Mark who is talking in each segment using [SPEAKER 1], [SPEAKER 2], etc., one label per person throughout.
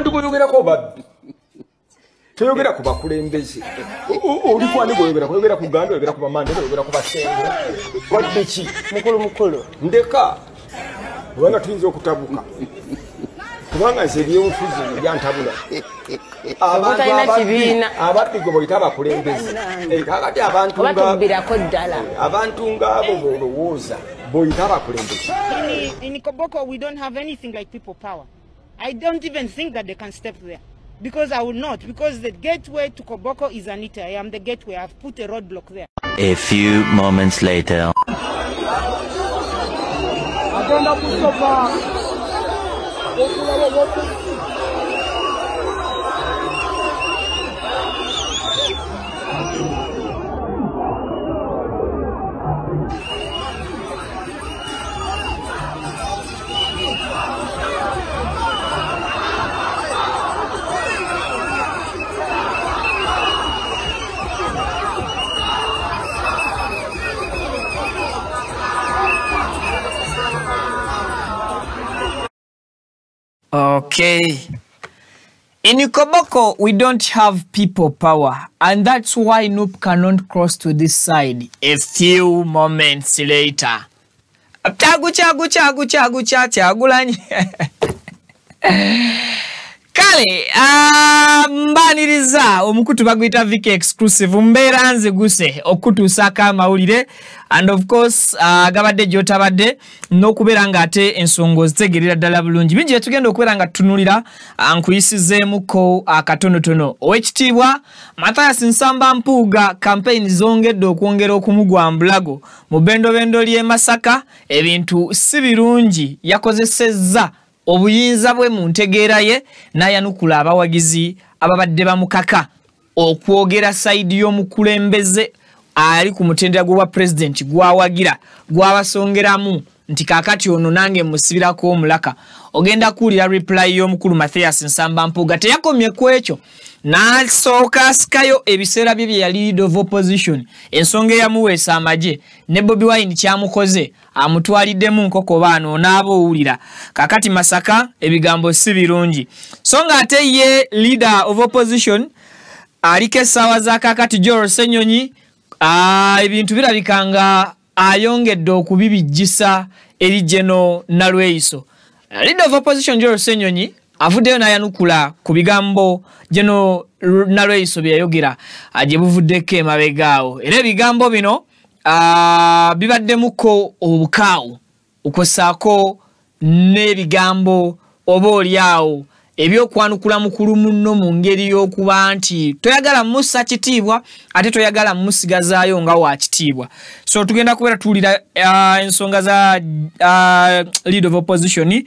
[SPEAKER 1] abantu boyogerako babbi toyogera ku bakulembeze oli kwani boyogera ku Uganda oyogera ku Bamandela oyogera ku Basengo wadde ki
[SPEAKER 2] mukulu
[SPEAKER 1] ndeka kubanga tuyinza okutabuka kubanga nze ebyobufuzi byantabula ababbi gwe boyita abakulembeze kakati abantu ng'abo bolowooza boyita abakulembeze.
[SPEAKER 3] In Koboko we don't have anything like people power. I don't even think that they can step there. Because I will not. Because the gateway to Koboko is Anita. I am the gateway. I've put a roadblock there.
[SPEAKER 4] A few moments later.
[SPEAKER 5] Okay. In Koboko, we don't have people power, and that's why Noop cannot cross to this side. A few moments later. Kale, mbaniriza omukutu bagwita Viki exclusive mbeera nze guse okutuusaka amawulire and of course gabadde gyotabadde n'okubeera nga ate ensonga zitegerera ddala bulungi bingi bye tugenda okubeera nga tutunulira nkuyisizeemuko akatonotono. Owekitiibwa Mathias Nsamba Mpuuga campaign zongedde okwongera okumugwa mbulago mu bendobendo ly'e Masaka. Ebintu si birungi, yakozesezza obuyinza bwe mu ntegeera ye n'ayanukula abawagizi ababadde bamukaka okwogera sayidi y'omukulembeze ali ku mutendera gwa president gwawagira gwabasongeramu nti kakati ono nange musibirako omulaka. Ogenda kuwulira reply y'omukulu Mathias Nsamba Mpuuga. Teyakomye ku ekyo n'asooka asikayo ebiseera bye bye yali leader of opposition, ensonga eyamuweesa amagye ne Bobi Wine kyamukoze amutwaliddemu nkoko baano n'aboowulira. Kakati Masaka ebigambo si birungi. So nga ate ye leader of opposition aliko essaawa za kakati Joel Ssenyonyi ebintu birabikanga ayongedde okubibijjisa eri General Nalweyiso. Leader of opposition Joel Ssenyonyi avuddeyo n'ayanukula ku bigambo General Nalweyiso bye yayogera gye buvuddeko emabegaawo. Era ebigambo bino bibaddemuko obukaawo okwosaako n'ebigambo oba olyawo ebyokwanukula mukulu munno mu ngeri y'okuba nti toyagala mussa kitiibwa ate toyagala musigazaayo nga wa kitiibwa. So tugenda kubeera tuwulira ensonga za leader of opposition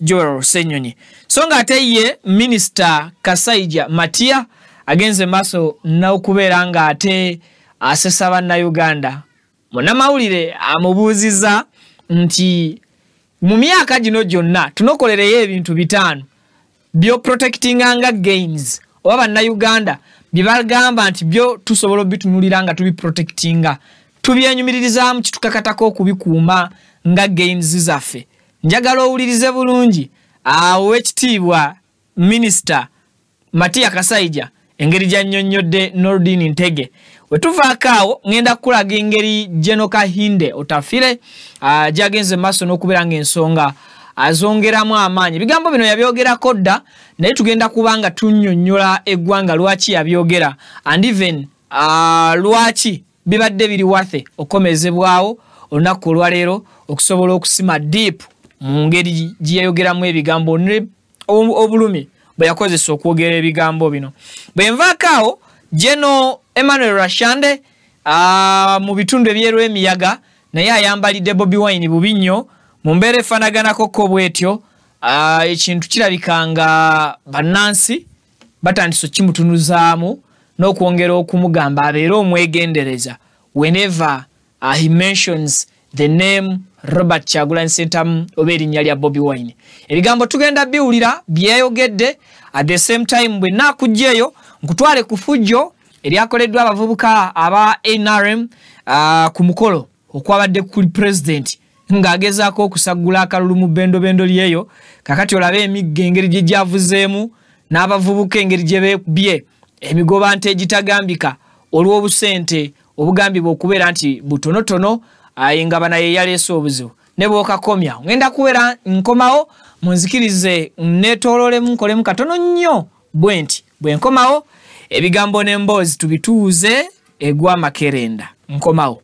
[SPEAKER 5] Joel Ssenyonyi. So nga ate ye Minister Kasaija Matia agenze maaso n'okubeera nga ate asesa bannayuganda. Munnamawulire amubuuziza nti mu myaka gino gyonna tunokolereyo ebintu bitaano byo protecting anga gains oba bannayuganda bye bagamba nti byo tusobola obitunulira nga tubiprotectinga tubyenyumirizaamu kitukakatako okubikuuma nga gains zaffe. Njagala owulirize bulungi Owekitiibwa Minister Matia Kasaija engeri gy'annyonnyodde Nordin Ntege. We tuvaako awo ngenda kukulaga engeri General Kahinde Otafire gy'agenze maaso n'okubeera ng'ensonga azongeramu amaanyi. Ebigambo bino yabyogerako dda naye tugenda kubanga tunnyonnyola eggwanga lwaki yabyogera and even lwaki bibadde biri wathe okomezebwawo olunaku olwaleero okusobola okusima deep mu ngeri gye yayogeramu ebigambo obulumi bwe yakozesa okwogera ebigambo bino. Bwe nvaako awo General Emmanuel Rashande mu bitundu ebyeru emiyaga naye ayambalidde Bobi Wine bubi nnyo mu mbeera efaanaganako bw'etyo. Ekintu kirabikanga bannansi batandise kimutunuzaamu n'okwongera okumugamba abeere omwegendereza whenever he mentions the name Robert Kyagulanyi Ssentamu oba erinnya lya Bobi Wine. Ebigambo tugenda biwulira byeyogedde at the same time bwe naakugjeyo nkutwale ku fujjo eryakoleddwa abavubuka aba NRM ku mukolo okwabadde kuli president ng'agezaako okusagula akalulu mu bendobendo lyeyo. Kakati olabe emigga engeri gye gyavuzeemu n'abavubuka engeri gye beekubye emigoba nte egitagambika olw'obusente obugambibwa okubeera nti butonotono nga bana ye yaleese obuzibu ne bw'okakomya ngenda kubeera nkomawo munzikirize neetoololemu nkolemu katono nnyo bwe nti bwe nkomawo ebigambo n'emboozi tubituuze egwa makerenda nkomawo.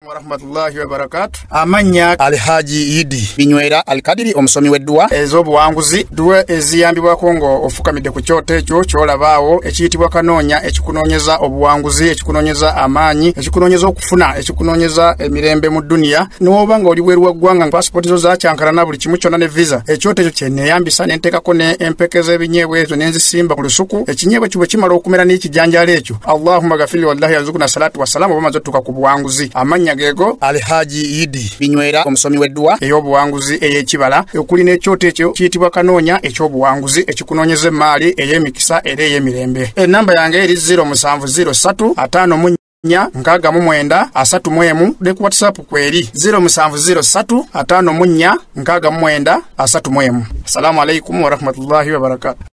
[SPEAKER 2] Warahmatullahi wabarakatuh. Amanya Alhaji Idi Binywera Alkadiri omusomi w'edduwa ez'obuwanguzi duwe eziyambibwa kongo ofukamidde ku kyoto ekyo kyolabaawo ekiyitibwa kanoonya ekikunoonyeza obuwanguzi ekikunoonyeza amaanyi ekikunoonyeza okufuna ekikunoonyeza emirembe mu dduniya n'oba nga oli bweru waggwanga pasipoti zo zakyankalana buli kimu kyonna ne visa ekyoto ekyo kyenneeyambisa ne nteekako ne empeke z'ebinyeebwa ezo ne nzisimba ku lusuku ekinyeebwa ekyo bwe kimala okumera n'ekijanjaalo ekyo Allahumma gafiri wallahi yazukuna salatu wassalamu oba maze otuuka ku buwanguzi amanya gego Alhaji Idi Binywera omusomi w'edduwa ey'obuwanguzi ey'ekibala okuli n'ekyoto ekyo kiyitibwa kanoonya eky'obuwanguzi ekikunoonyeza emaali ey'emikisa era ey'emirembe. Ennamba yange eri 0703 54 639 31 ne ku WhatsApp kweri 0703 54 639 31. Assalamu alaikum wa rahmatullahi wa barakatuh.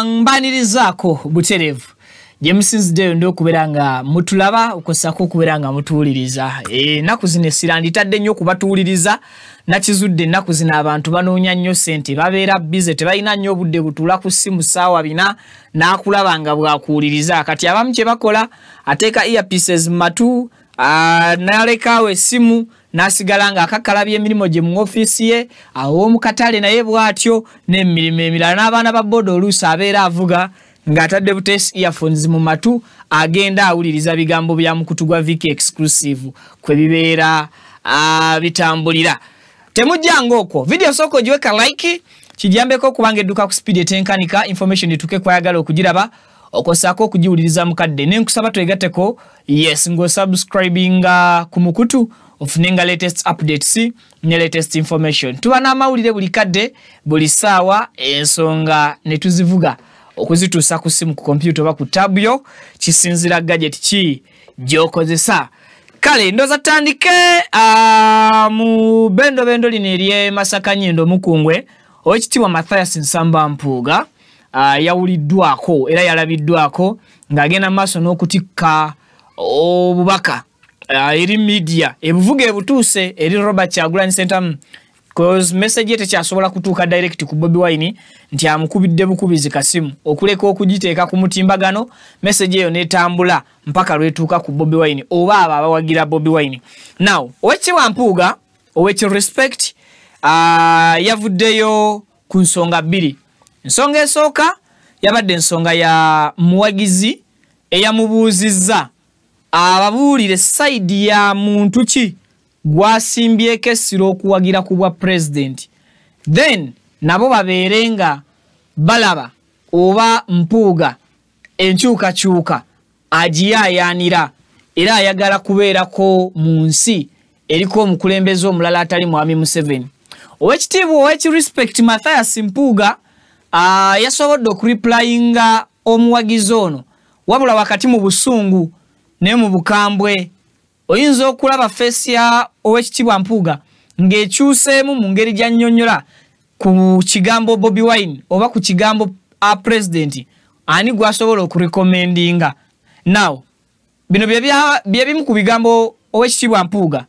[SPEAKER 5] Mbanirizaako buterevu jemusinzideyo ndo okubeera nga mutulaba okosako okubeera nga mutuwuliriza ennaku zino essira nditadde nnyo okubatuwuliriza nakizudde ennaku zino abantu banoonya nnyo ssente babeera bize tebalina nnyo obudde butuula ku ssimu ssaawa bina n'akulaba nga bwakuwuliriza kati abamu kye bakola ateeka earpieces mu matu n'alekaawo essimu nasigala nga akakalabya emirimu gye mu ofiisi ye awo mu katale naye bw'atyo n'emirimu emirala n'abaana ba boda oluusi abeera avuga ng'atadde buteesi earphones mu matu agenda awuliriza bigambo bya mukutu gwa Viki Exclusive kwe bibeera bitambulira. Temujjanga okwo video soko giweka like kijambeko okubanga edduka ku speed etenkanika information etuke kwayagala okugiraba okosako okugiwuliriza mukadde nenkusaba twegatteko yes ngo subscribing ku mukutu ofunenga latest updates ne latest information tuba n'amawulire buli kadde buli saawa ensonga ne tuzivuga okuzituusa ku simu ku computer oba ku tab yo kisinzira gadget ki gyokozesa. Kale ndoza tandike mu bendo lino erye Masaka Nyindo Mukungwe owekitiibwa Mathias Nsamba Mpuuga yawuliddwako era yalabiddwako ng'agenda maaso n'okutikka obubaka eri media ebuvuga ebutuuse eri Robert Kyagulanyi Ssentamu cause message yete kyasobola kutuuka direct ku Bobi Wine nti amukubidde bukubizi kasimu okuleka okugiteeka ku mutimbagano message eyo netambula mpaka lwetuuka ku Bobi Wine oba abo abawagira Bobi Wine. Now Oweekitiibwa Mpuuga oweki respect yavuddeyo ku nsonga bbiri. Ensonga esooka yabadde ensonga ya muwagizi eyamubuuzizza ababuulire side ya muntu ki gwasimbyeko essira okuwagira ku bwa president then nabo babeerenga balaba oba Mpuuga enkyukakyuka agiyaayaanira era ayagala kubeerako mu nsi eriko omukulembeze omulala atali Mwami Museveni. Owekitiibwa owekirespect Mathias Mpuuga yasobodde okureplyinga omuwagizi ono wabula wakati mu busungu ne mu bukambwe oyinza okulaba face ya Owekitiibwa Mpuuga ng'ekyuseemu mu ngeri gy'annyonnyola ku kigambo Bobi Wine oba ku kigambo president ani gwasobola okurekomendinga. Now bino bye bimu ku bigambo Owekitiibwa Mpuuga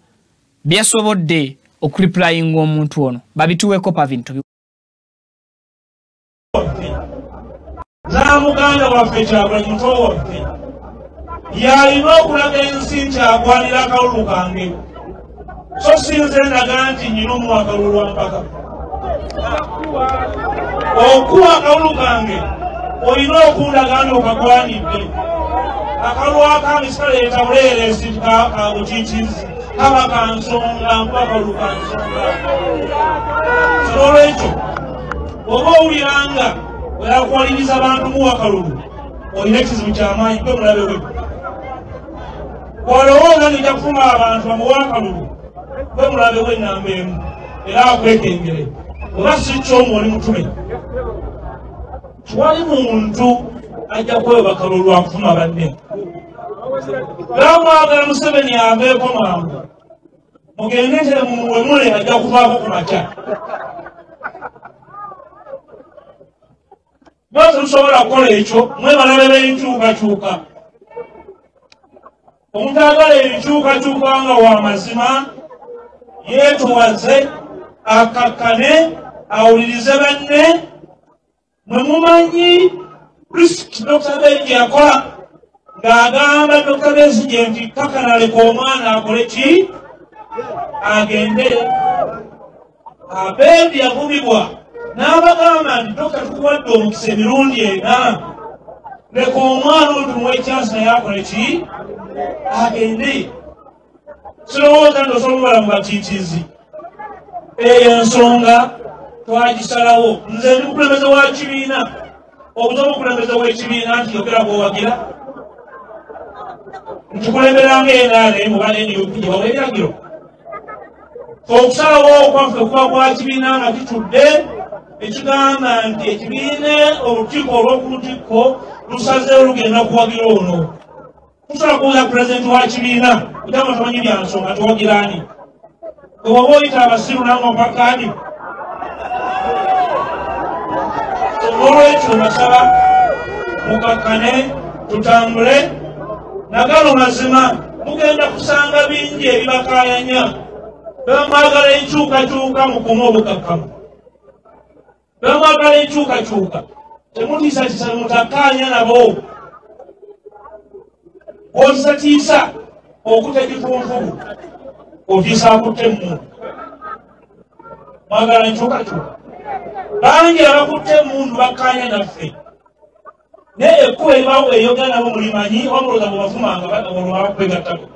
[SPEAKER 5] byasobodde okureplyinga omuntu ono babituweko pa bintu
[SPEAKER 6] Muganda waffe Kyagulanyi muto waffe yalina okulaga ensi nti agwanira akalulu kange so sinze ndaga nti nyina omuwa akalulu wampaka okuwa akalulu kange olina okundaga nti okagwanidde akalulu akange sikaleeta buleeresi kabukiikizi kaba kansonga mpa akalulu kansonga olwekyo oba owuliranga yakuwaliriza abantu muwa akalulu olina ekizibu kyamaanyi gwe mulabe we olowooza nija kufuma abantu bamuwa akalulu gwe mulabe we ennamba emu era akwekengere oba si kyomu oli mutume tiwali muntu ajja kweba akalulu akufuma banne Bamwagala Museveni aveeko mangu. Mugendete mumuwemule ajja kuvaako ku makya. Bwatu tusobola kukola ekyo, mwe balabe b'enkyukakyuka. Omuntu agala ebikyukakyuka nga wa mazima, yeetuwaze, akakkane, awulirize banne, mwe mumanyi risk Dr. Besigye yakola ng'agamba Dr. Besigye nti kakkana aleka omwana akole ki? Agende. Abeedi yavumibwa n'abagamba nti Dr. tukuwadde omukisa emirundi ena, leka omwana oyo tumuwe ekyansi naye akole ki? Agende. Sirowooza nti osobola omubala mu batiitiizi. Eyo ensonga twagisalawo. Nze ndi mukulembeze wa kibiina. Obusobola omukulembeze w'ekibiina nti yogera bw'owagira. Ntukulemberanga NRM muba NUP gye bawa ebiragiro. Okusalawo okwaffe kuba kwa kibiina nga kitudde ekigamba nti ekibiina olukiiko olw'okuntiko lusazeewo lugenda kuwagira ono. Tusobola kubuuza pulezidenti wa kibiina kutama tamanyi bya nsonga tuwagira ani? Waba oyita abasiru nanga opakaadi. Olwekyo nasaba mukakkane tutambule. Nagalo mazima mugenda kusanga bingi ebibakaayanya. Bamwagala enkyukakyuka mukume obukakkamu. Bamwagala enkyukakyuka temutiisatiisa mutakkaanya nabo. Bw'otisatiisa okutegifunfugu otiisa akutte emmundu. Mwagala enkyukakyuka. Bangi abakutte emmundu bakkaanya naffe. Naye ekkubo eribawo eyogera nabo mulimanyi wamulooza bwe bafumanga olwo abakwegattako.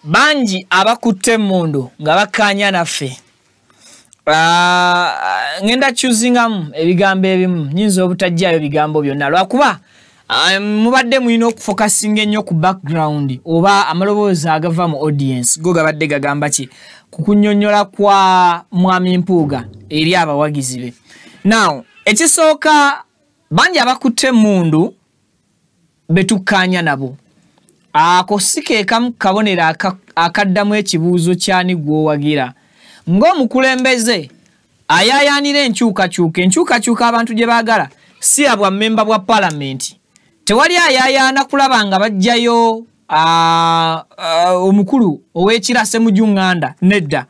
[SPEAKER 5] Bangi abakutte emmundu nga bakkaanya naffe. Ngenda kyuzingamu ebigambo ebimu, nyinza obutajjaayo bigambo byonna lwakuba mubadde mulina okufokasinga ennyo ku background oba amaloboozi agava mu audience go gabadde gagamba ki ku kunnyonnyola kwa Mwami Mpuuga eri abawagizi be. Now ekisooka bangi abakutte emmundu betukkaanya nabo. Ako si ke kamu kabonero akaddamu ekibuuzo kyani gw'owagira. Ng'omukulembeze ayaayaanira enkyukakyuka abantu gye baagala si abwa memba bwa palamenti. Tewali ayaayaana kulaba nga bajjayo omukulu ow'ekira Ssemujjuŋŋanda nedda.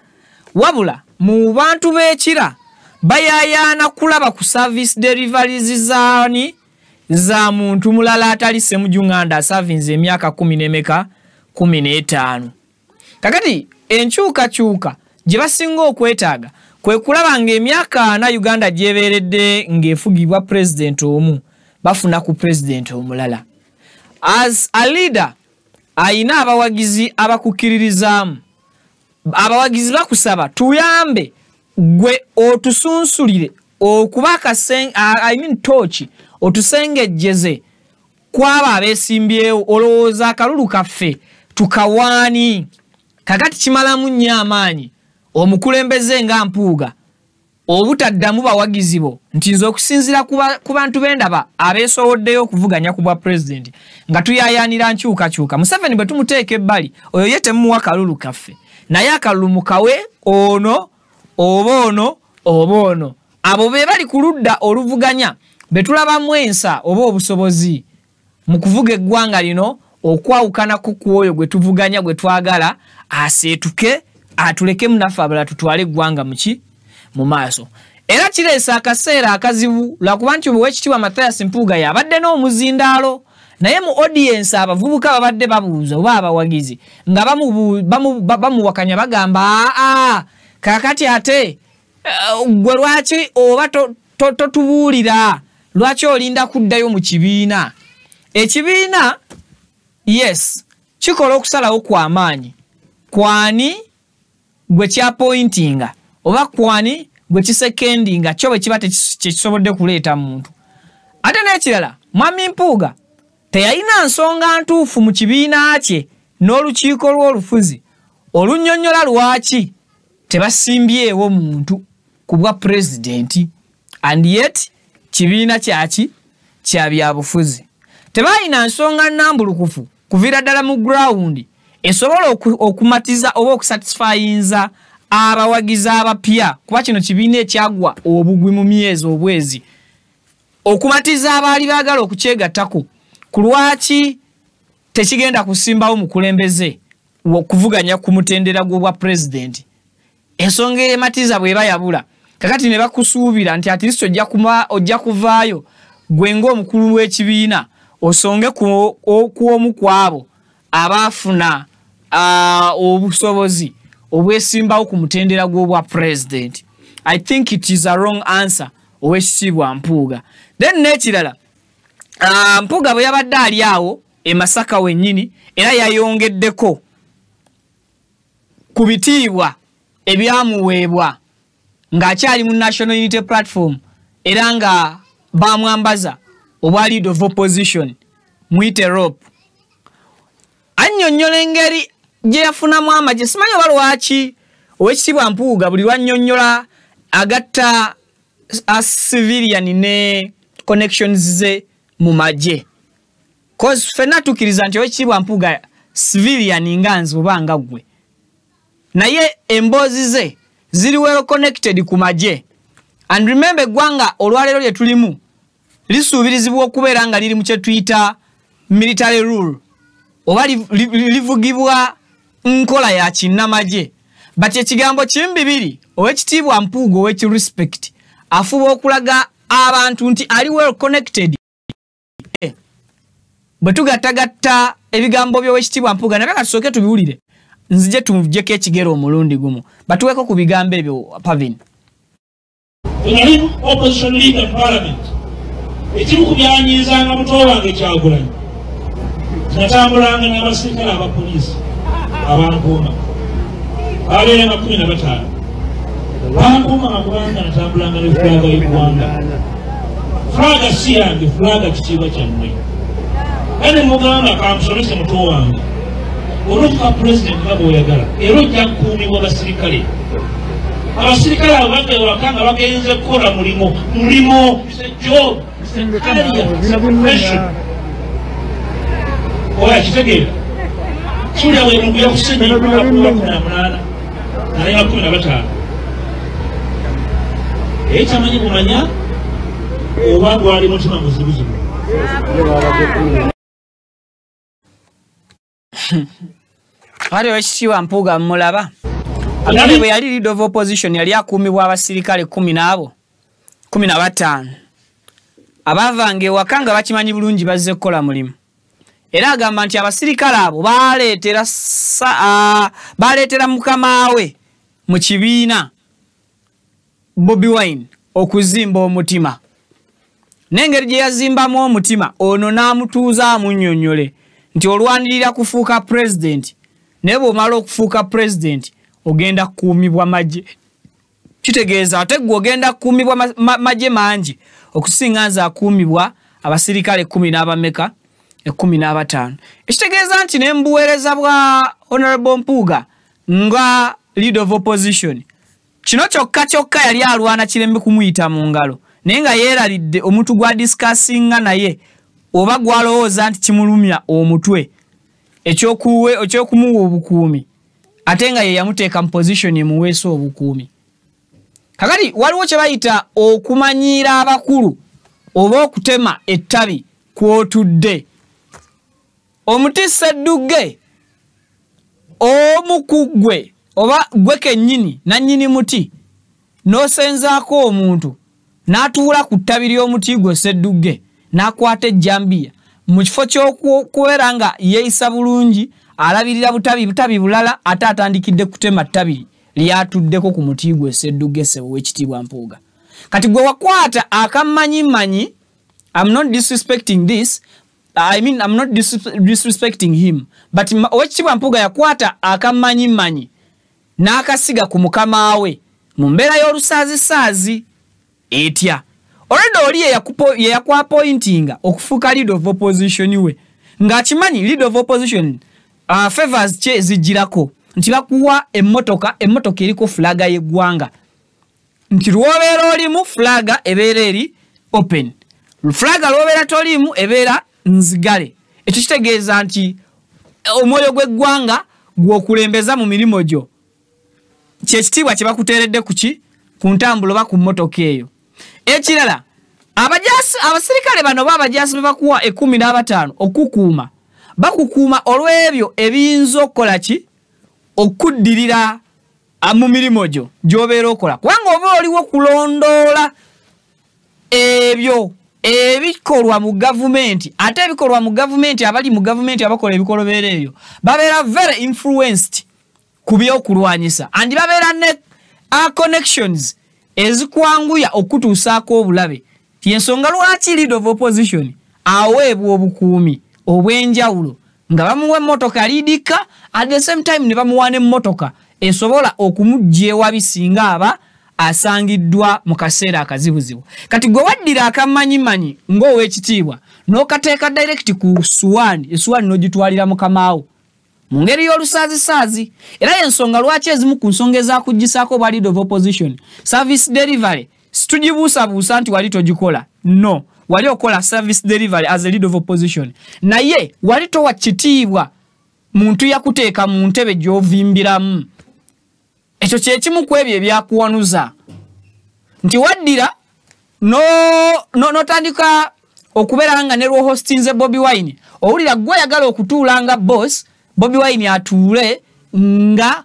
[SPEAKER 5] Wabula mu bantu b'ekira bayaayaana kulaba ku service deliveries za muntu mulala atali Ssemujjuŋŋanda asavinze emyaka 15. Kakati enkyukakyuka gye basinga okwetaaga kwe kulaba ng'emyaka 4 Uganda gyebeeredde ng'efugibwa president omu bafuna ku president omulala. As a leader ayina abawagizi abakukkiririzaamu. Abawagizi bakusaba tuyambe gwe otusunsulire okuba tochi otusengejjeze kwaba abeesimbyewo olowooza akalulu kaffe tukawaani. Kakati kimalamu nnyo amaanyi omukulembeze nga Mpuuga obutaddamu bawagizi bo nti nze okusinziira ku bantu b'endaba abeesowoddeyo okuvuganya ku bwa president nga tuyaayaanira nkyukakyuka. Museveni bwe tumuteeka ebbali oyo ye temuwa kalulu kaffe naye akalulu mukawe ono oba ono. Abo be bali ku ludda oluvuganya be tulabamu ensa oba obusobozi mu kuvuga eggwanga lino okwawukana ku oyo gwe tuvuganya gwe twagala aseetuke atuleke munaffe abala tutwale eggwanga mu maaso. Era kireesa akaseera akazibu lwakuba nti Oweekitiibwa Mathias Mpuuga yabadde n'omuzindaalo naye mu audience abavubuka babadde babuuza oba abawagizi nga bamuwakanya bagamba kakati ate gwe lwaki oba totubuulira lwaki olinda kuddayo mu kibiina. Ekibiina yes kikola okusalawo kw'amaanyi kwani gwe kyapointinga oba kwani gwe kisekendinga kyo bwe kiba tekisobodde kuleeta muntu. Ate n'ekirala Mwami Mpuuga teyalina nsonga ntuufu mu kibiina kye n'olukiiko lw'olufuzi olunnyonnyola lwaki tebasimbyewo muntu ku bwa pulezidenti and yet kibiina kyaki kya byabufuzi. tebalina nsonga nnambulukufu kuvira ddala mu ground esobola okumatiza oba okusatisfyinza abawagizi abapya kuba kino kibiina ekyagwa obugwi mu myezi obwezi okumatiza abaali baagala okukyegattako ku lwaki tekigenda kusimbawo mukulembeze okuvuganya ku mutendera gw'obwa pulezidenti ensonga ematiza bw'eba yabula kakati ne bakusuubira nti at least ojja kuvaayo gwe ng'omukulu w'ekibiina osonge ku omu kwabo abaafuna obusobozi obwesimbawo ku mutendera gw'obwa president. I think it is a wrong answer owekitiibwa Mpuuga. Then n'ekirala Mpuuga bwe yabadde ali awo e Masaka wennyini era yayongeddeko ku bitiibwa ebyamuweebwa ng'akyali mu National Unity Platform era nga bamwambaza obwa lead of opposition mwite rope. Annyonnyola engeri gye yafunamu amagye simanyi oba lwaki owekitiibwa Mpuuga buli lwannyonnyola agatta civilian ne connections ze mu magye. Cause fenna tukkiriza nti owekitiibwa Mpuuga civilian nga nze oba nga ggwe. Naye emboozi ze ziri well connected ku magye. And remember eggwanga olwaleero lye tulimu lisuubirizibwa okubeera nga liri mu kye tuyita military rule oba livugibwa nkola ya kinnamagye. But ekigambo kimbibiri owekitiibwa Mpuuga ow'ekirespect afuba okulaga abantu nti ali well connected. Bwe tugattagatta ebigambo by'owekitiibwa Mpuuga nabye katusooke tubiwulire nzije tumugyeko ekigero omulundi gumu batuweko ku bigambo ebyo Pavin.
[SPEAKER 6] Opposition leader parliament ekimu ku byanyiizanga muto wange Kyagulanyi natambulanga n'abasirikale abapoliisi abankuuma abeera nga 15 bankuuma bakubanga natambulanga ne fulaga y'eggwanga. Fulaga si yange, fulaga kitiibwa kyammwe. Kale mugamba kamusomese muto wange olwokuba pulezidenti nga bw'oyagala era ojja kukuumibwa basirikale. Abasirikale abo bagge waka nga bagenze kukola mulimo job oya kitegeera kiwulira bwenungu yakusenyiwa 18 naye 15 eyo kyamanyi kumanya oba gwali mutima muzibuzibu.
[SPEAKER 5] Wali owekitiibwa Mpuuga mulaba agambye bwe yali leader of opposition yali akuumibwa abasirikale 15 abaavanga ewaka nga bakimanyi bulungi bazze kukola mulimu. Era agamba nti abasirikale abo baleetera mukama we mu kibiina Bobi Wine okuzimba omutima. N'engeri gye yazimbamu omutima ono n'amutuuza amunnyonnyole nti olwanirira kufuuka president naye bw'omala okufuuka president ogenda kukuumibwa magye. Kitegeeza ate gwe ogenda kukuumibwa magye mangi okusinga nze akuumibwa abasirikale 10 n'abameka 15. Ekitegeeza nti n'embuweereza bwa Honorable Mpuuga nga leader of opposition kino kyokka yali alwana kirembe kumuyita mu ngalo naye nga yeeralidde omuntu gwa discussinga naye oba gwalowooza nti kimulumya omutwe ekyokumuwa obukuumi ate nga ye yamuteeka mu position emuweesa obukuumi. Kakati waliwo kye bayita okumanyiira abakulu oba okutema ettabi kw'otudde. Omuti Ssedduge omu ku ggwe oba gwe kennyini nannyini muti n'osenzaako omuntu n'atuula ku ttabi ly'omuti gwe Ssedduge n'akwata ejjambiya mu kifo ky'okubeera nga yeeyisa bulungi alabirira butabi bulala ate atandikidde kutema ttabi lyatuddeko ku muti gwe Ssedduge Ssebo w'ekitiibwa Mpuuga. Kati gwe wakwata akammanyimanyi, I'm not disrespecting this, I'm not disrespecting him, but owekitiibwa Mpuuga yakwata akammanyimanyi n'akasiga ku mukama we mu mbeera y'olusaazi etya. Already oli ye yakwapointinga okufuuka leader of opposition we ng'akimanyi leader of opposition favors kye zijjirako nti bakuwa emmotoka eriko flaga y'eggwanga nti lw'obeera olimu flaga ebeera eri open, flaga lw'obeera tolimu ebeera nzigale ekyo kitegeeza nti omwoyo gw'eggwanga gw'okulembeza mu mirimo gyo kyekitiibwa kye bakuteeredde ku ntambulo oba ku mmotoka eyo. Ekirala abasirikale bano b'abajaasi be bakuwa 15 okukuuma bakukuuma olw'ebyo ebiyinza okukola ki okuddirira mu mirimo gyo gy'obeera okola kubanga oba oliwo kulondoola ebyo ebikolwa mu gavumenti ate ebikolwa mu gavumenti abali mu gavumenti abakola ebikolobeera ebyo babeera very influenced ku by'okulwanyisa andi babeera ne connections ezikwanguya okutuusaako obulabe yensonga lwaki leader of opposition aweebwa obukuumi obw'enjawulo nga bamuwa emmotoka liidika at the same time ne bamuwa n'emmotoka esobola okumuggy'ewa bisinga aba asangiddwa mu kaseera akazibuzibu. Kati gwe waddira akamanyimanyi ng'ow'ekitiibwa n'okateeka direct ku suwaani esuwaani n'ogitwalira mukamaawo mu ngeri y'olusaazisaazi era y'ensonga lwaki ezimu ku nsonga ezakuggisaako ba leader of opposition service delivery situgibuusabuusa nti wali togikola no wali okola service delivery as a leader of opposition naye wali towa kitiibwa muntu yakuteeka mu ntebe gy'ovimbiramu ekyo kyekimu ku ebyo ebyakuwanuza nti waddira n'otandika okubeera nga ne lw'ohostinze Bobi Wine owulira gwe oyagala okutuula nga boss Bobi Wine atuule nga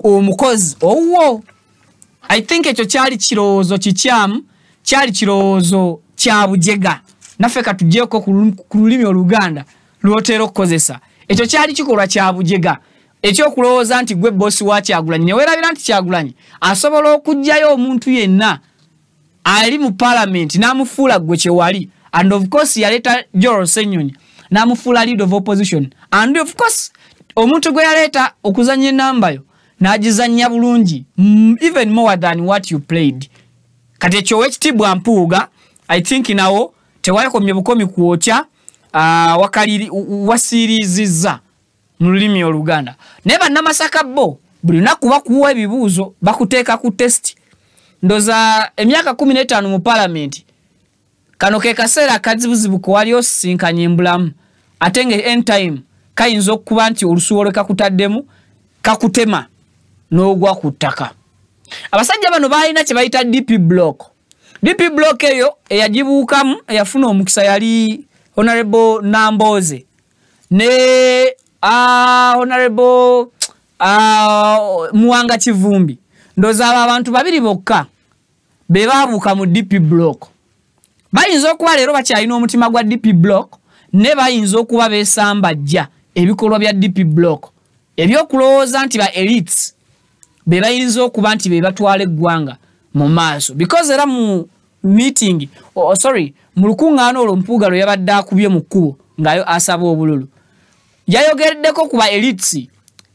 [SPEAKER 5] omukozi owuwo. I think ekyo kyali kirowoozo kikyamu kyali kirowoozo kya bujega naffe katugyeko ku lulimi Oluganda lw'oteera okukozesa ekyo kyali kikolwa kya bujega ekyokulowooza nti gwe bosi wa Kyagulanyi ne weerabira nti Kyagulanyi asobola okuggyayo omuntu yenna ali mu parliament n'amufuula gwe kyewali and of course yaleeta Joel Ssenyonyi n'amufuula leader of opposition and of course omuntu gwe yaleeta okuzannya enambayo n'agizannya bulungi even more than what you played. Kati ekyo w'ekitiibwa Mpuuga I think nawo tewakomye bukomi kwokya wasiirizizza mu lulimi Oluganda naye bannamasaka bo buli lunaku bakuwa ebibuuzo bakuteeka ku test ndoza emyaka 15 mu parliament kano ke kaseera akazibuzibu ko wali osisinkanye embulamu ate nga end time kayinza okuba nti olusuwolo kakutaddemu kakutema n'ogwa ku ttaka. Abasajja bano balina kye bayita DP block eyo eyagibuukamu eyafuna omukisa yali Honorable Namboze ne Honorable Muwanga Kivumbi ndoza abantu babiri bokka be babuuka mu DP block bayinza okuba leero bakyalina omutima gwa DP block ne bayinza okuba beesambajja ebikolwa bya DP block ebyokulowooza nti ba elites be bayinza okuba nti be batwala eggwanga mu maaso because era mu meeting mu lukuŋŋaana olwo Mpuuga lwe yabadde akubye mu kkubo ng'ayo asaba obululu yayogeddeko ku ba elites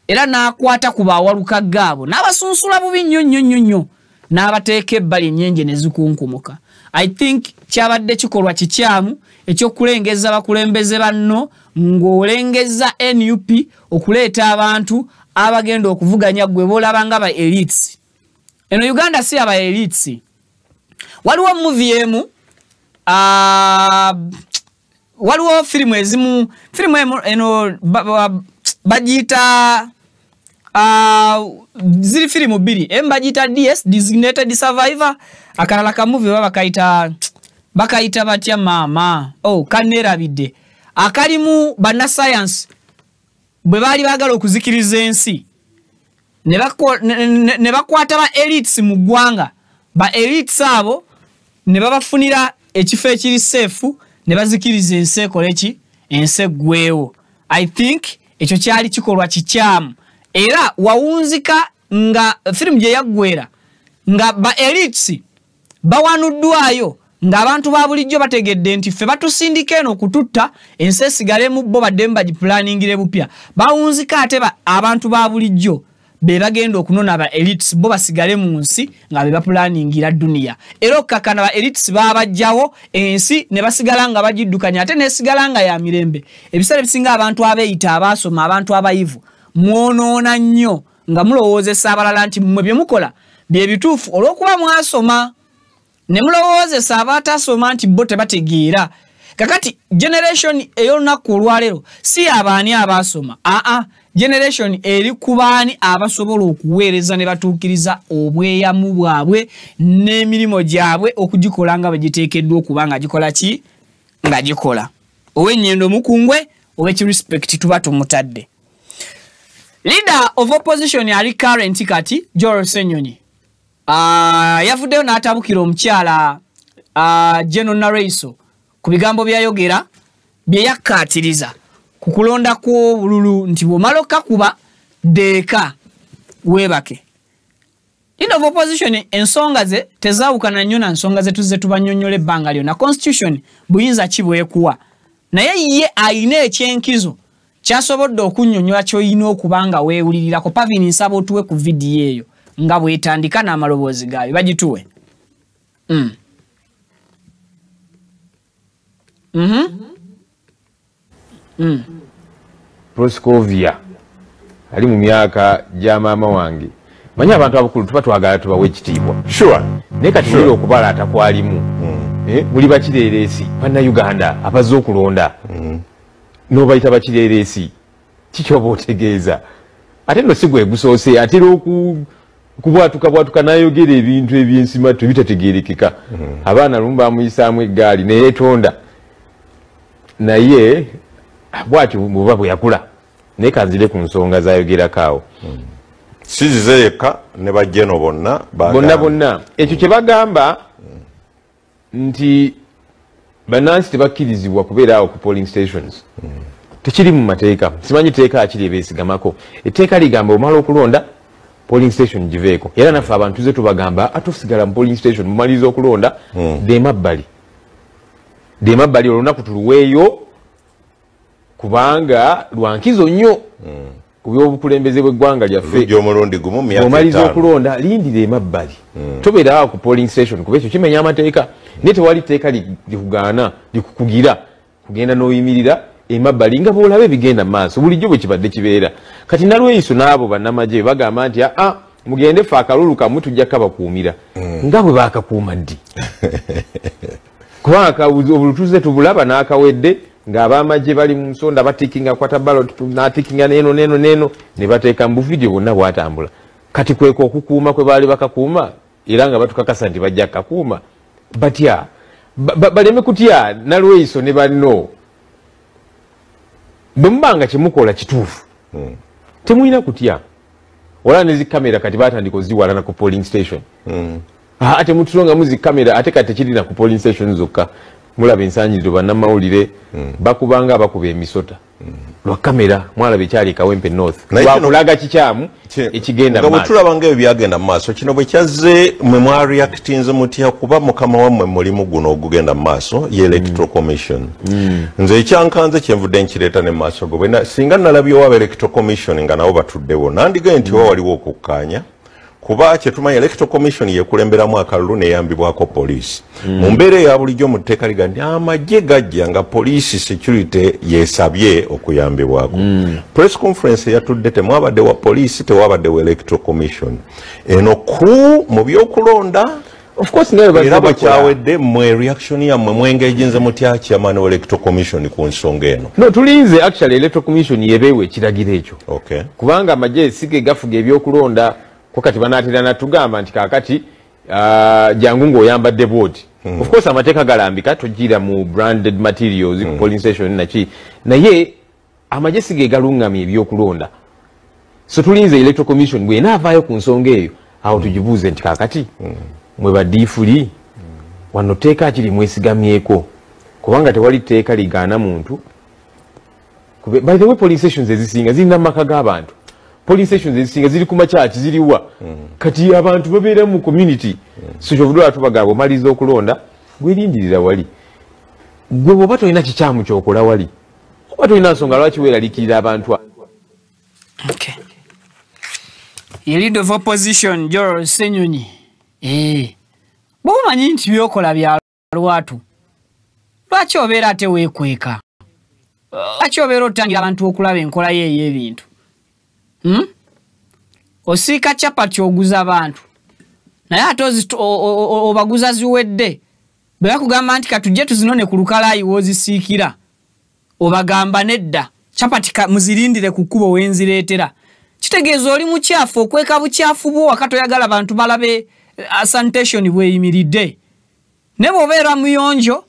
[SPEAKER 5] era n'akwata ku bawaluka gaabo n'abasunsula bubi nnyo n'abateeka ebbali ennyenje ne zikunkumuka. I think kyabadde kikolwa kikyamu ekyokulengeza bakulembeze banno ng'olengeza NUP okuleeta abantu abagenda okuvuganya gwe boolaba nga ba elites. Eno Uganda si aba elites. Waliwo movie emu waliwo filimu emu eno bagiyita ziri filimu bbiri emu bagiyita DS Designated Survivor akalala ka movie bakayita batya maama kaneerabidde akalimu bannasayansi bwe baali baagala okuzikiriza ensi ne bakwata ba elites mu ggwanga ba elites abo ne babafunira ekifo ekiri seefu ne bazikiriza ensi ekole ki ensi eggweewo. I think ekyo kyali kikolwa kikyamu era wawunzika nga firimu gye yaggweera nga ba elites bawanuddwayo ng'abantu ba bulijjo bategedde nti ffe batusindika eno okututta ensi esigalemu bo baddemu bagiplaningire bupya bawunzika ate abantu ba bulijjo be bagenda okunona ba elites bo basigale mu nsi nga be bapulaningira duniya era okakana ba elites babajjawo ensi ne basigala nga bagiddukanya ate nesigala nga ya mirembe. Ebiseera ebisinga abantu abeeyita abaasoma abantu abayivu mwonoona nnyo nga mulowoozesa abalala nti mmwe bye mukola bye bituufu olw'okuba mwasoma ne mulowoozesa abaatasoma nti bo tebategeera. kakati generation ey'olunaku olwaleero si abaani abasoma generation eri kubaani abasobola okuweereza ne batuukiriza obweyamu bwabwe n'emirimu gyabwe okugikola nga bagiteekeddwa okuba nga gikola ki nga gikola ow'ennyendo mukungwe ow'ekirespect tuba tumutadde. Leader of opposition ali current kati Joel Ssenyonyi yavuddeyo n'atabukira omukyala General Naraiso ku bigambo byayogera bye yakkaatiriza ku kulonda kw'obululu nti bw'omala okkakuba deeka weebake. Leader of opposition ensonga ze tezaawukana nnyo na nsonga ze tuzze tubanyonnyola ebbanga lyonna. Constitution buyinza ki bwekuwa naye ye ayina ekyenkizo kyasobodde okunnyonnyola ky'olina okuba nga weewulirirako. Pavin nsaba otuwe ku vidiyo eyo nga bwetandika n'amaloboozi gaayo bagituwe.
[SPEAKER 1] Proscovia ali mu myaka gya maama wange. Manyi abantu abakulu tuba twagala tubawe ekitiibwa.
[SPEAKER 7] Sure.
[SPEAKER 1] Naye kati tulira okubalaata kwalimu. Muli bakireereesi bannayuganda abazze okulonda. N'obayita bakireereesi kikyoba otegeeza. Ate nno si gwe gusoose atera kubwatuka n'ayogera ebintu eby'ensimattu ebitategeerekeka. Abaana lumu bamuyisaamu eggaali ne yeetonda. Naye bw'atyo bw'oba bwe yakula naye kanzire ku nsonga z'ayogerako awo.
[SPEAKER 7] Sizize yekka ne bajjeno bonna
[SPEAKER 1] ekyo kye bagamba nti bannansi tebakkirizibwa kubeera awo ku polling stations tekiri mu mateeka. Simanyi teeka akiri ebeesigamako. Etteeka ligamba omala okulonda polling station giveeko era naffe abantu ze tubagamba atusigala mu polling station mumaliriza okulonda demabbali olunaku tuluweeyo kubanga lwankizo nnyo ku by'obukulembeze bw'eggwanga lyaffe. Omaliza okulonda lindira emabbali tobeera awo ku polling station kuba ekyo kimenya amateeka naye tewali tteeka likugaana likukugira kugenda n'oyimirira emabbali nga bw'olaba ebigenda mu maaso bulijjo bwe kibadde kibeera. Kati Nalweyiso n'abo bannamagye bagamba nti mugende ffe akalulu kammwe tujja kabakuumira nga bwe baakakuuma ddi kubanga obulutuze tubulaba n'akawedde ng'abamagye bali mu nsonda batikinga kwata ballot n'atikinga n'eno ne bateeka mu buvidiyo bwonna bwatambula. Kati kweko okukuuma kwe baali bakakuuma era nga batukakasa nti bajja kakuuma batya baleme kutya Nalweyiso ne banno bwe mubanga kyemukola kituufu temulina kutya. Wala ne zikamera kati batandika oziwalana ku polling station. Ate mutulonga muzi kamera ate kati tekirina ku polling station zokka. Mulaba ensanjiro bannamawulire bakubanga bakuba emisota lwa kamera mwalaba ekyali Kawempe North wakulaga kikyamu ekigenda
[SPEAKER 7] maaso. Nga bwetulabanga ebyo byagenda mu maaso kino bwe kyazze mwe mwareactinze mutya kuba mukama wammwe mulimu guno ogugenda mu maaso ye Electoral Commission. Nze ekyankanze kyenvudde nkireeta ne maaso go singa nalabye waba Electoral Commission nga nabo batuddewo nandigaye nti waliwo okukkaanya kuba kyetumanyi Electoral Commission yekulemberamu akalulu neyambibwako poliisi. Mu mbeera eya bulijjo mu tteeka liga nti amagye gajja nga poliisi security yeesabye okuyambibwako. Press conference yatudde temwabadde wa poliisi tewabadde wa Electoral Commission. Eno mu by'okulonda
[SPEAKER 1] of course era
[SPEAKER 7] bakyawedde mwe reaction yammwe mwengeginze mutya chairman wa Electoral Commission ku nsonga eno.
[SPEAKER 1] No tulinze actually Electoral Commission yebeewe ekiragiro ekyo.
[SPEAKER 7] Okay.
[SPEAKER 1] Kubanga amagye sige gafuga ebyokulonda kokati banaatera natugamba nti kakati jangu ng'oyambadde booti. Of course amateeka galambika togira mu branded materials ku polling station naki naye amagye sige galungamye ebyokulonda. So tulinze Electoral Commission bwe naavaayo ku nsonga eyo awo tugibuuze nti kakati mwe badiifuli wano teeka kiri mwesigamyeko kubanga tewali teeka ligaana muntu. By the way polling stations ezisinga zirina maka g'abantu. Polling stations ezisinga ziri ku makyaki ziriwa kati abantu babeera mu community. So kyovudwa tubagamba omaliza okulonda gwelindirira wali gwe bwoba tolina kikyamu kyokola wali oba tolina nsonga lwaki weeralikirira abantu.
[SPEAKER 5] Okay. Leader of opposition Joel Ssenyonyi bw'omanyi nti byokola bya lwatu lwaki obeera ate weekweka lwaki obeera otangira abantu okulaba enkola ye ey'ebintu osiika capati oguza abantu naye ate obaguza ziwedde bwe bakugamba nti katujje tuzinone ku lukalayi wozisiikira obagamba nedda chapati muzirindire ku kkubo wenzireetera kitegeeza oli mukyafu okweka bukyafu bwo wakati oyagala abantu balabe sanitation bweyimiridde ne bw'obeera muyonjo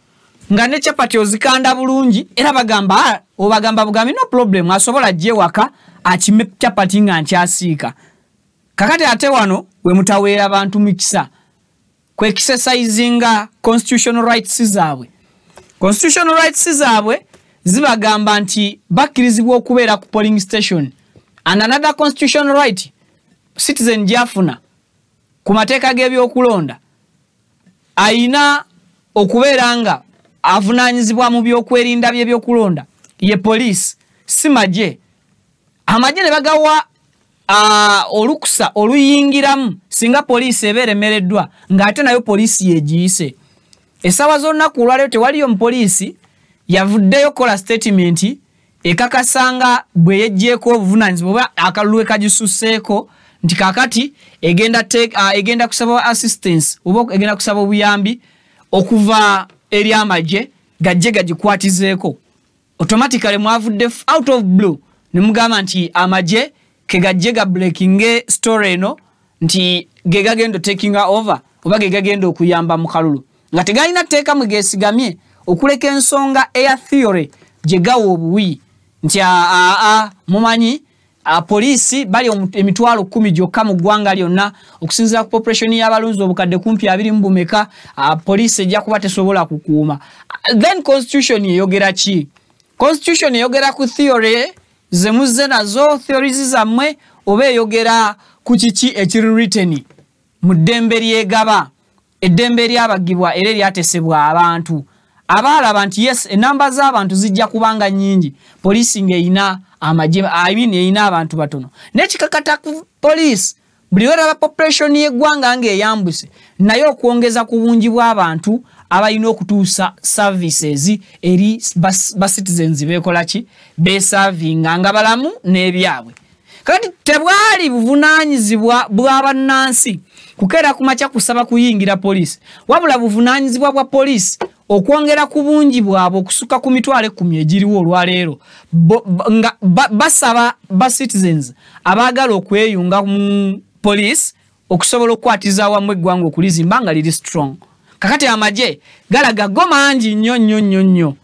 [SPEAKER 5] nga ne chapati ozikanda bulungi era bagamba obagamba bugambi no problem asobola ajje waka akime chapati nga nkyasiika kakati ate wano we mutaweera abantu mikisa kwe exercisinga constitutional rights zaabwe constitutional rights zaabwe zibagamba nti bakkirizibwa okubeera ku polling station and another constitutional right citizen jafuna ku mateeka g'ebyokulonda ayina okubeera nga avunaanyizibwa mu byokwerinda by'ebyokulonda ye police si magye amagye ne bagawa olukusa oluyingiramu singa poliisi ebeera emereddwa ng'ate nayo poliisi yegiyise essaawa z'olunaku olwaleero tewaliyo mupoliisi yavuddeyo kola statement ekakasanga bwe yeggyeko obuvunaanyizibwa oba akalulu ekagisusseeko nti kakati egenda kusaba assistance oba egenda kusaba obuyambi okuva eri amagye gajje gagikwatizeeko automatically mwavudde out of blue ne mugamba nti amagye kegajje ga breaking story eno nti gegagendo taking over oba gegagendo okuyamba mu kalulu nga tegalina tteeka mugesigamye okuleka ensonga eya theory gye gawa obuwi nti mumanyi poliisi bali emitwalo 10 gyokka mu ggwanga lyonna okusinziira ku population y'abalunzi obukadde kumpi 20 mu bumeka poliisi ejja kuba tesobola kukuuma then constitution eyogera ki constitution eyogera ku theory zemuzze nazo theories zammwe oba eyogera ku kiki ekiri written mu ddembe lyegaba eddembe lyabagibwa era eryatesebwa abantu abalaba nti yes enamba z'abantu zijja kubanga nnyingi poliisi ng'eyina amagye eyina abantu batono n'ekikakata ku poliisi buli weraba population y'eggwanga ng'eyambuse naye okwongeza ku bungi bw'abantu abalina okutuusa services eri citizens beekola ki beesavinga nga balamu n'ebyabwe kati tebwali buvunaanyizibwa bw'abannansi kukeera ku makya kusaba kuyingira poliisi wabula buvunaanyizibwa bwa poliisi okwongera ku bungi bwabwe okusuka ku mitwalo 10 egiriwo olwaleero basaba ba citizens abaagala okweyunga mu poliisi okusobola okukwatiza awamu eggwanga okulizimba nga liri strong kakati amagye galaga go mangi nnyo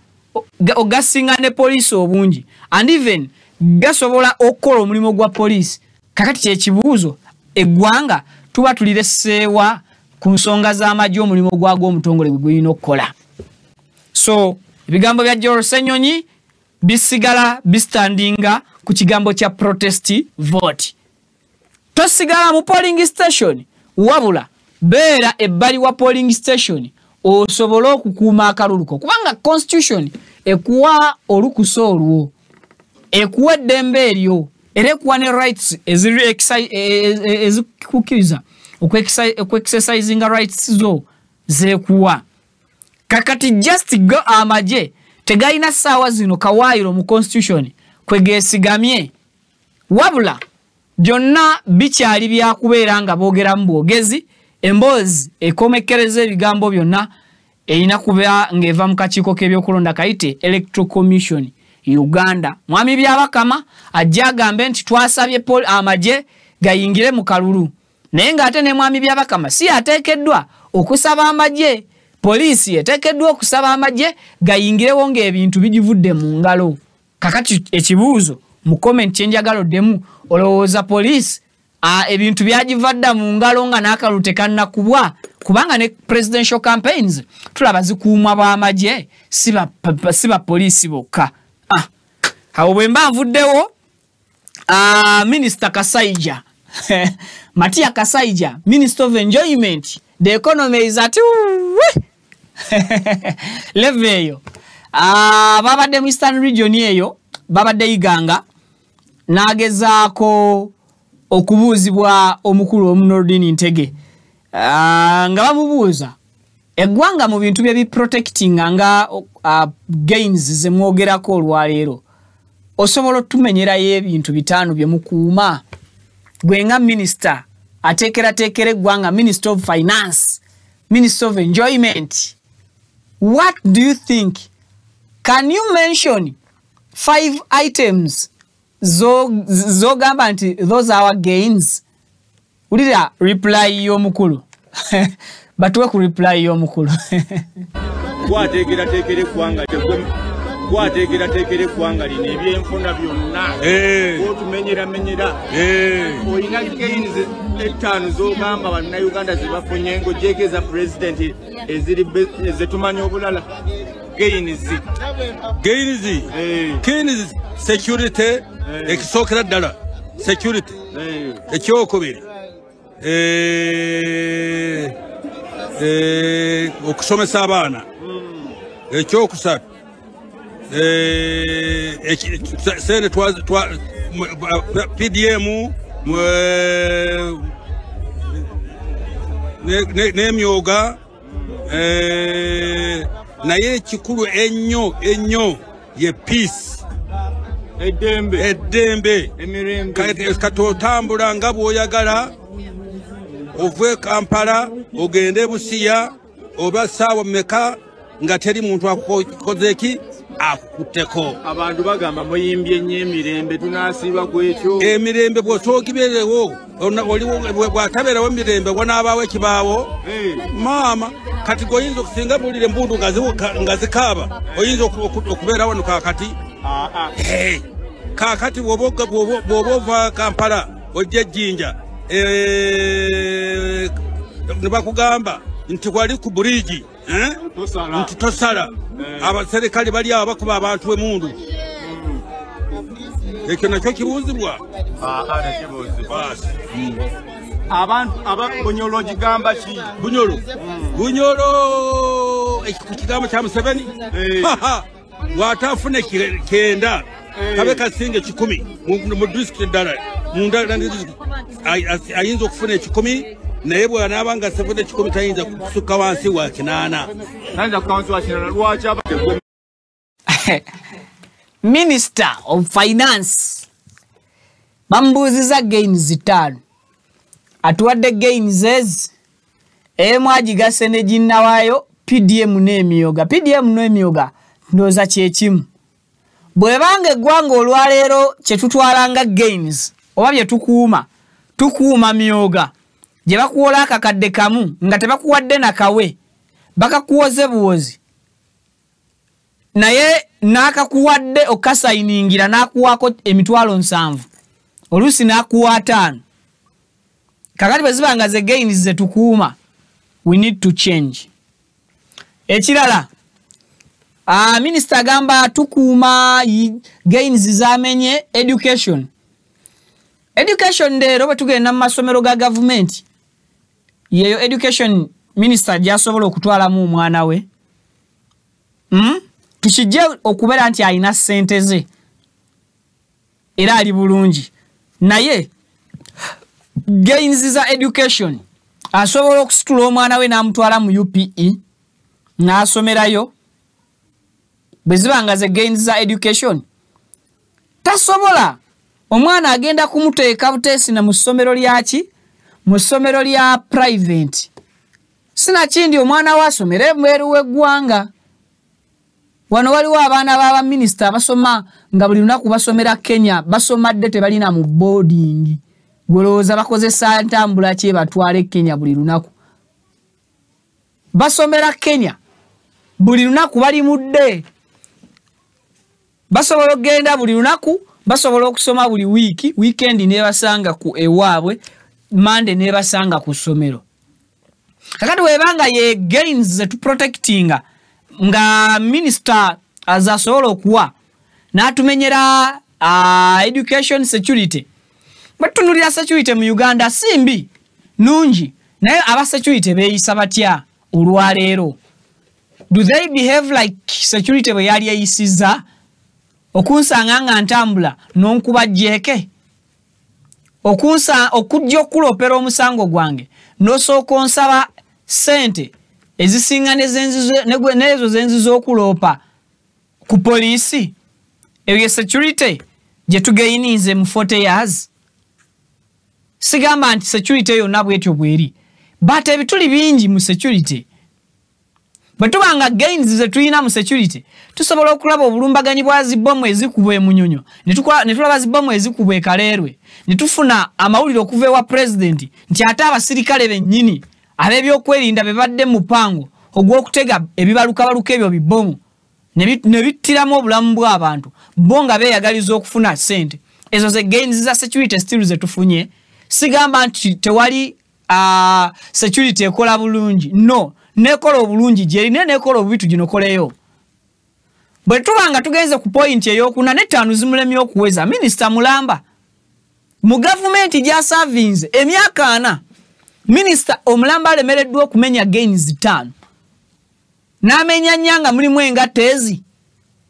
[SPEAKER 5] ogasinga ne poliisi obungi and even gasobola okukola omulimu gwa poliisi kakati kyekibuuzo eggwanga tuba tulireseewa ku nsonga z'amagye omulimu gwago omutongole bwe gulina okukola so ebigambo bya George Ssenyonyi bisigala bistandinga ku kigambo kya protest vote tosigala mu polling station wabula beera ebbali wa polling station osobola okukuuma akaluluko kubanga constitution ekuwa olukusa olwo ekuwa eddembe eryo era ekuwa ne rights ezikukkiriza okwe-exercisinga rights zo zeekuwa kakati just go amagye tegalina ssaawa zino kawaayiro mu constitution kwegeesigamye wabula byonna bikyali byakubeera nga boogeramu bwogezi emboozi ekomekereza ebigambo byonna erina kuba ng'eva mu kakiiko k'ebyokulonda kayite electoral commission Uganda mwami byabakama ajja agambe nti twasabye amagye gayingire mu kalulu naye ng'ate ne mwami byabakama si ateekeddwa okusaba amagye poliisi eteekeddwa okusaba amagye gayingirewo ng'ebintu bigivudde mu ngalo kakati ekibuuzo mu comment kyenjagala oddemu olowooza poliisi ebintu byagivadda mu ngalo nga n'akalulu tekannakubwa kubanga ne presidential campaigns tulaba zikuumwa bw'amagye si ba poliisi bokka awo bwe mba nvuddewo Minister Kasaija Matia Kasaija Minister of Enjoyment the economy is at level eyo babadde mu Eastern region eyo babadde iganga nagezaako okubuuzibwa omukulu omunordini Ntege nga bamubuuza eggwanga mu bintu bye biprotecting nga gains ze mwogerako olwaleero osobola otumenyerayo ebintu bitaano bye mukuuma gwe nga minister ateekerateekera eggwanga minister of finance minister of enjoyment what do you think? Can you mention 5 items zogamba nti those are our gains? Ulira reply y'omukulu. Batuwe ku reply y'omukulu.
[SPEAKER 8] Kwateekera eggwanga lino ebyenfuna byonna otumenyera olina gains 5 z'ogamba bannayuganda ze bafunye ng'ogyeko eza pulezidenti ezetumanya obulala gains security ekisookera ddala security ekyokubiri okusomesa abaana ekyokusatu sente PDM n'emyoga naye ekikulu ennyo ye peace eddembe kati otambula nga bw'oyagala ove Kampala ogende Busia oba ssaawa mmeka nga teri muntu akozeeki akuteko.
[SPEAKER 6] Abantu bagamba muyimbye nnyo emirembe tunaasiba ku ekyo.
[SPEAKER 8] Emirembe bw'osookibeerewo bw'atabeerawo emirembe wanaabaawo ekibaawo maama kati goyinza okusinga buulire embundu nga zikaaba oyinza okubeera wano kaakati kaakati bw'oba ova Kampala ojja Jjinja ne bakugamba nti wali ku buliji nti tosala abaserikale bali awo bakuba abantu emundu ekyo nakyo kibuuzibwa
[SPEAKER 6] abantu Bunyolo gigamba ki
[SPEAKER 8] Bunyolo ekigambo kya Museveni bw'atafune kenda kabe kasinga 10 mu district ddala ayinza okufuna 10 naye bw'anaaba nga sefuna 10 tayinza kusukka wansi wa 8.
[SPEAKER 5] Minister of Finance bambuuziza gains 5 atuwadde gains ezi emu agigase ne ginnawaayo PDM n'emyoga ndooza kyekimu bw'ebanga eggwanga olwaleero kye tutwalanga gains oba bye tukuuma myoga gye bakuwola akakadde kamu nga tebakuwadde nakawe bakakuwoze buwozi naye n'akakuwadde okasayiningira n'akuwaako emitwalo 7 oluusi n'akuwa 5 kakati bwe ziba nga ze gains ze tukuuma we need to change. Ekirala Minister agamba tukuuma gains zamenye education leero bwe tugenda mu masomero ga government yeyo education minister gyasobola okutwalamu omwana we tukijje okubeera nti alina ssente ze era ali bulungi naye gains za education asobola okusitula omwana we n'amutwala mu UPE n'asomerayo bwe ziba nga ze gains za education tasobola omwana agenda kumuteeka buteesi na mu ssomero lyaki mu ssomero lya private sinakindi omwana we asomera ebweru w'eggwanga wano waliwo abaana b'abaminisita abasoma nga buli lunaku basomera Kenya basomadde tebalina mu boarding golowooza bakozesa ntambula ki batwale Kenya buli lunaku basomera Kenya buli lunaku bali mudde basobola okugenda buli lunaku basobola okusoma buli wiiki weekend nebasanga ku ewaabwe Monday nebasanga ku ssomero kakati webanga ye gains ze to protectinga nga minister azasobola okuwa n'atumenyera education security batunulira security mu Uganda simbi nungi naye aba security beeyisa batya olwaleero do they behave like security bwe yali eyisiza okunsanga nga ntambula n'onkuba jjeeke okujja okulopera omusango gwange n'osooka onsaba sente ezisinga n'ezo zenzizo okulopa ku poliisi eyo security gye tugeyinize mu 40 years sigamba nti security yonna bwetyo bweri but ebituli bingi mu security Bwetubanga gains ze tulina mu security tusobola okulaba obulumbaganyi bwa zibbomu ezikubwa emunyonyo ne tulaba zibbomu ezikubwa ekaleerwe ne tufuna amawulire okuva ewa president nti ate abasirikale bennyini ab'ebyokwerinda be badde mu mupango ogw'okutega ebibalukabaluka ebyo bibbomu ne bittiramu obulamu bw'abantu bo nga beeyagaliza okufuna ssente ezo ze gains za security still ze tufunye sigamba nti tewali security ekola bulungi no nekola obulungi gyerina nekola obubitu gino koleyo bwe tubanga tugenze ku point ey'okuna n'ettaano zimulemye okuweza minisita Mulamba mu gavumenti gya Savinze emyaka 4 minisita Omulamba alemereddwa okumenya gains 5 n'amenya nyanga mulimu engatta ezi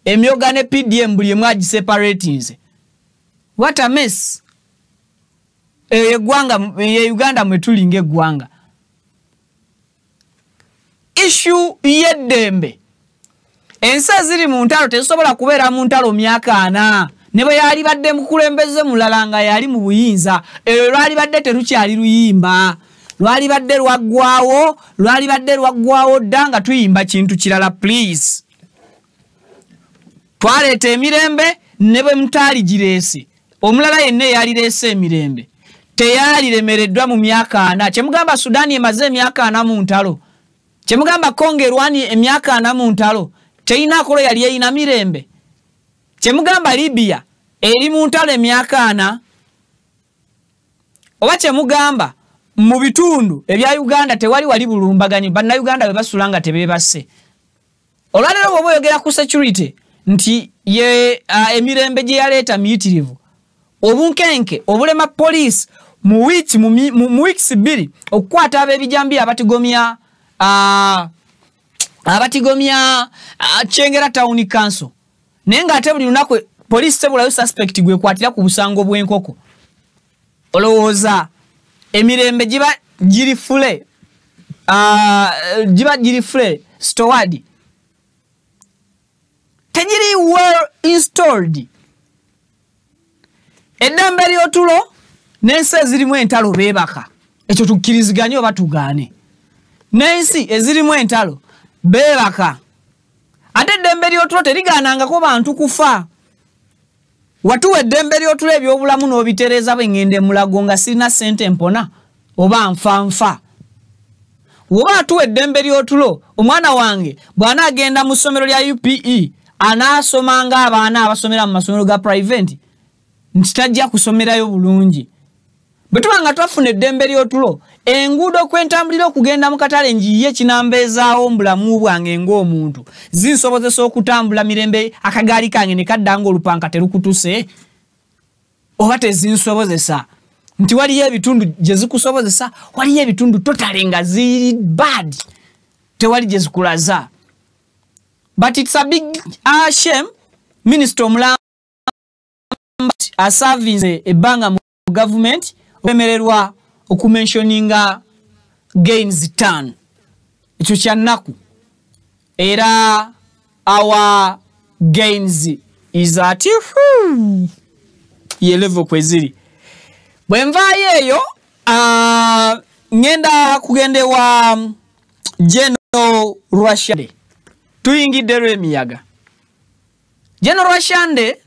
[SPEAKER 5] emyoga ne PDM buli emu agiseparatinze what a mess Uganda mwe tulinga eggwanga issue yeddembe ensi ziri mu ntalo tezisobola kubeera mu ntalo myaka 4 ne bwe yali badde mukulembeze mulala nga yali mu buyinza lwali badde terukyali luyimba lwali badde lwaggwawo dda nga tuyimba kintu kirala please twaleeta emirembe ne bwe mutaali gireese omulala yenna eyalireese emirembe teyaliremereddwa mu myaka 4 kyemugamba Sudani emaze emyaka 4 mu ntalo kyemugamba Kongo erwani emyaka 4 mu ntalo teyina akolo yali eyina mirembe kyemugamba Libya eri mu ntalo emyaka 4 oba kyemugamba mu bitundu ebya Uganda tewali bulumbaganyi bannayuganda bwe basulanga tebeebase olwaleero bw'oba oyogera ku security nti ye emirembe gye yaleeta miyitirivu obunkenke obulema police mu weeks 2 okukwata ab'ebijambi abatigomya Kyengera Town Council naye ng'ate buli lunaku police tebulayo suspect gwekwatira ku busango bw'enkoko olowooza emirembe giba giri fule stored tegiri well installed eddembe ly'otulo n'ensi ezirimu entalo beebaka ekyo tukkiriziganye oba tugaane n'ensi ezirimu entalo beebaka ate eddembe ly'otulo terigaanangako bantu kufa watuwa eddembe ly'otulo ebyobulamu n'obitereeza bwengende mulago nga sirina ssente mpona oba nfanfa woba atuwa eddembe ly'otulo omwana wange bw'anaagenda mu ssomero lya UPE anaasomanga abaana abasomera mu masomero ga private nti tajja kusomerayo bulungi bwe tuba nga twafuna eddembe ly'otulo enguudo kwentambulira okugenda mu katale njiye kinambeezaawo mbulamu bwange ng'omuntu zinsobozesa okutambula mirembe akagaali kange ne kaddanga olupanka terukutuse oba tezinsobozesa nti waliyo ebitundu gye zikusobozesa waliyo ebitundu totale nga ziri bad tewali gye zikulaza but it's a big shame Minister Omulamba asavinze ebbanga mu government obemererwa okumentioninga gains 5 ekyo kyannaku era our gains is at ye level kweziri bwe nvaayo eyo ngenda kugende wa General Rwashande tuyingidde Rwemiyaga General Rwashande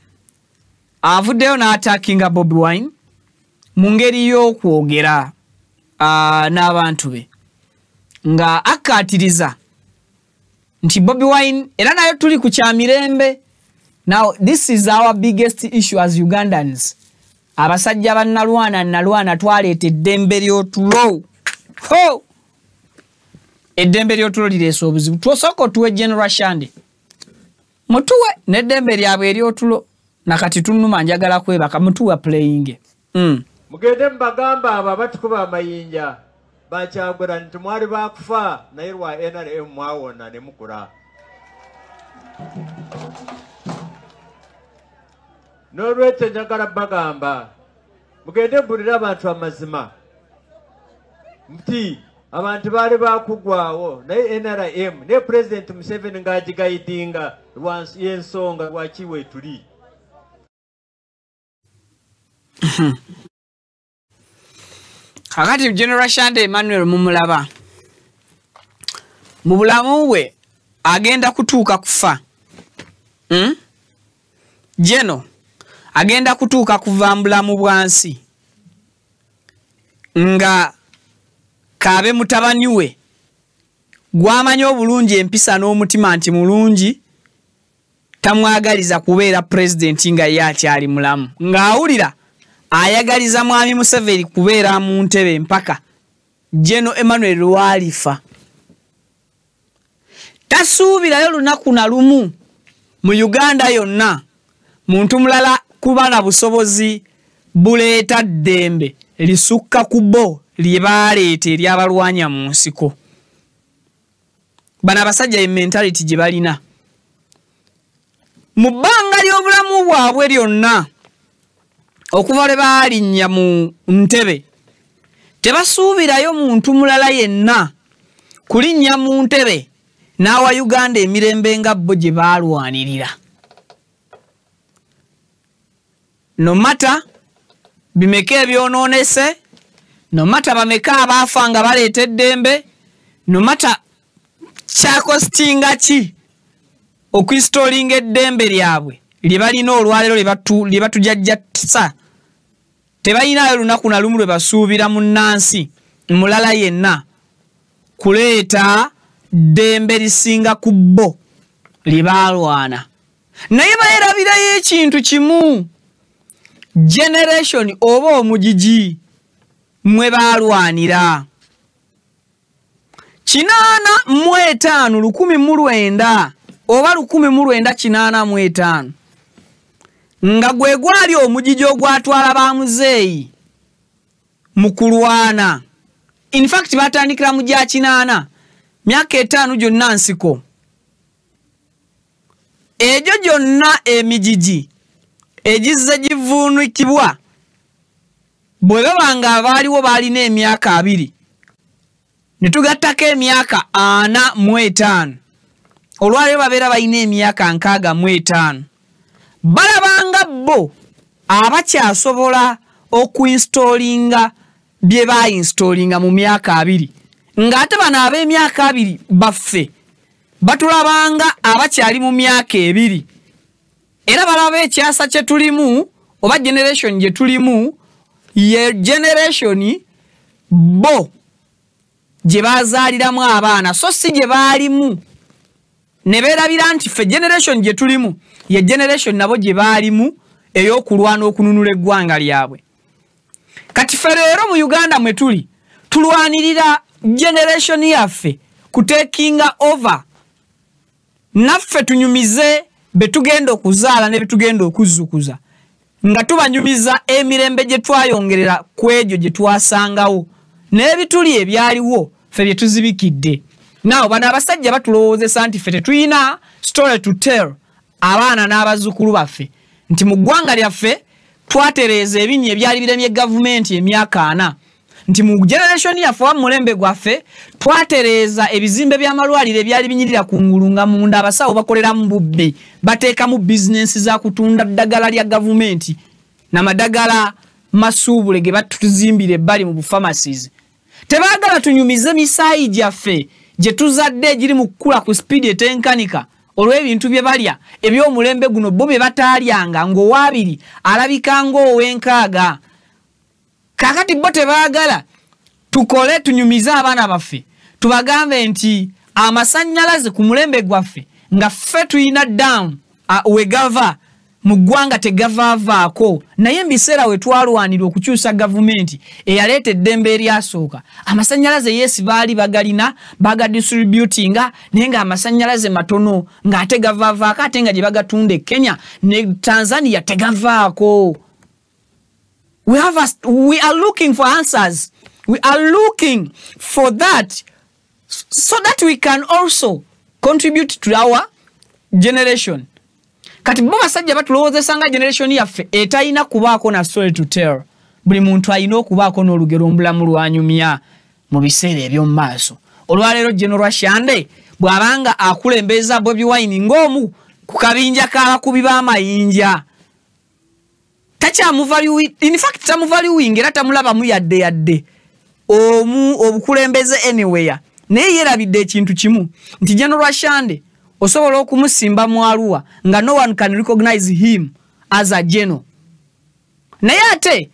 [SPEAKER 5] avuddeyo n'attackinga Bobi Wine mu ngeri y'okwogera n'abantu be nga akkaatiriza nti Bobi Wine era nayo tuli ku kyamirembe. Now this is our biggest issue as Ugandans. Abasajja bannalwana twaleeta eddembe ly'otulo. Eddembe ly'otulo lireese obuzibu. Twosooka tuwe General Rwashande mutuwe n'eddembe lyabwe ery'otulo nakati tunnuma njagala kwebaka mutuwa playing.
[SPEAKER 9] Mugende mbagamba abo abatukuba amayinja bakyagula nti mwali bakufa naye lwa NRM mwawona ne mukula. N'olwekyo njagala bagamba mugende mbulira abantu amazima nti abantu baali bakugwawo naye NRM ne President Museveni ng'agigayidinga y'ensonga lwaki weetuli.
[SPEAKER 5] Kakati General Rwashande Emmanuel mumulaba mu bulamu bwe agenda kutuuka kufa. Jeno agenda kutuuka kuvambula mu bwansi nga Kabe mutabani we gwamanyi obulungi empisa n'omutima nti mulungi tamwagaliza kubeera president nga yakyali mulamu ng'awulira ayagaliza mwami Museveni kubeera mu ntebe mpaka Jeno Emmanuel Lwalifa. Tasuubirayo lunaku na lumu mu Uganda yonna muntu mulala kuba na busobozi buleeta ddembe lisukka ku bo lye baleeta eri abalwanya mu nsiko. Bano abasajja ye mentality gye balina. Mu bbanga ly'obulamu bwabwe lyonna okuva lwe baalinnya mu ntebe tebasuubirayo muntu mulala yenna kulinnya mu ntebe n'awa Uganda emirembe nga bo gye baalwanirira. No matter bimeka ebyonoonese, no matter bameka abaafa nga baleeta eddembe, no matter kyakostinga ki okwistolinga eddembe lyabwe lye balina olwaleero lye batujajjatisa, tebalinayo lunaku na lumu lwe basuubira munnansi mulala yenna kuleeta ddembe lisinga ku bo lye baalwana. Naye beerabirayo ekintu kimu, generation oba omugigi mwe baalwanira 85 1900 oba 1985 nga gwe gwali omugigi ogwatwala ba muzeeyi mu kulwana. In fact batandikira mu gya 8 myaka 5 gyonna nsiko. Ejo gyonna emigigi egizze givuunikibwa bwe babanga abaaliwo baalina emyaka 2 ne tugattako emyaka 45 olwaleero babeera balina emyaka 65 balabanga bo abakyasobola okuinstolinga bye bainstolinga mu myaka 2 ng'ate bano ab'emyaka 2 baffe batulabanga abakyali mu myaka 2 era balaba ekyasa kye tulimu oba generation gye tulimu ye generation bo gye bazaaliramu abaana so si gye baalimu ne beerabira nti ffe generation gye tulimu ye generation nabo gye baalimu ey'okulwana okununula eggwanga lyabwe. Kati ffe leero mu Uganda mwe tuli tulwanirira generation yaffe kutekinga over naffe tunyumize betugenda okuzaala ne betugenda okuzzukuza nga tubanyumiza emirembe gye twayongerera ku egyo gye twasangawo n'ebituli ebyaliwo ffe bye tuzibikidde. Naawe bano abasajja batulowoozesa nti ffe tetulina story to tell abaana n'abazzukulu baffe nti mu ggwanga lyaffe twatereeza ebinnya ebyali biremye gavumenti emyaka 4 nti mu generation yaffe wa mulembe gwaffe twatereeza ebizimbe by'amalwaliro ebyali binyirira ku ngulu nga munda abasawo bakolera mu bubbe bateekamu bizinensi za kutunda ddagala lya gavumenti n'amadagala masuubule ge batuzimbira ebbali mu bufamasies. Tebaagala tunyumize misaayi gyaffe gye tuzadde egiri mu kukula ku speed etenkanika olw'ebintu bye balya eby'omulembe guno bo bye bataalyanga ng'owaabiri alabika ng'ow'enkaaga. Kakati bo tebaagala tukole tunyumize abaana baffe tubagambe nti amasannyalaze ku mulembe gwaffe nga ffe tuyina down wegava mu ggwanga tegavaavaako. Naye mbiseera we twalwanira okukyusa gavumenti eyaleeta eddembe eryasooka amasannyalaze yesi baali bagalina bagadistributinga naye nga amasannyalaze matono ng'ate gavaavaako ate nga gye bagatunda e Kenya ne Tanzania tegavaako. We are looking for answers. We are looking for that so that we can also contribute to our generation. Kati bo basajja batulowoozesa nga generation yaffe etayina kubaako na story to tell. Buli muntu ayina okubaako n'olugero mbulamu lwanyumya mu biseera eby'omu maaso. Olwaleero General Shande bw'abanga akulembeza Bobi Wine ng'omu ku kabinja k'abakubi b'amayinja in fact tamuvaluing era tamulabamu yadde obukulembeze anywhere. Naye yerabidde ekintu kimu nti General Shande osobola okumusimba mu Arua nga no one can recognize him as a general. Naye ate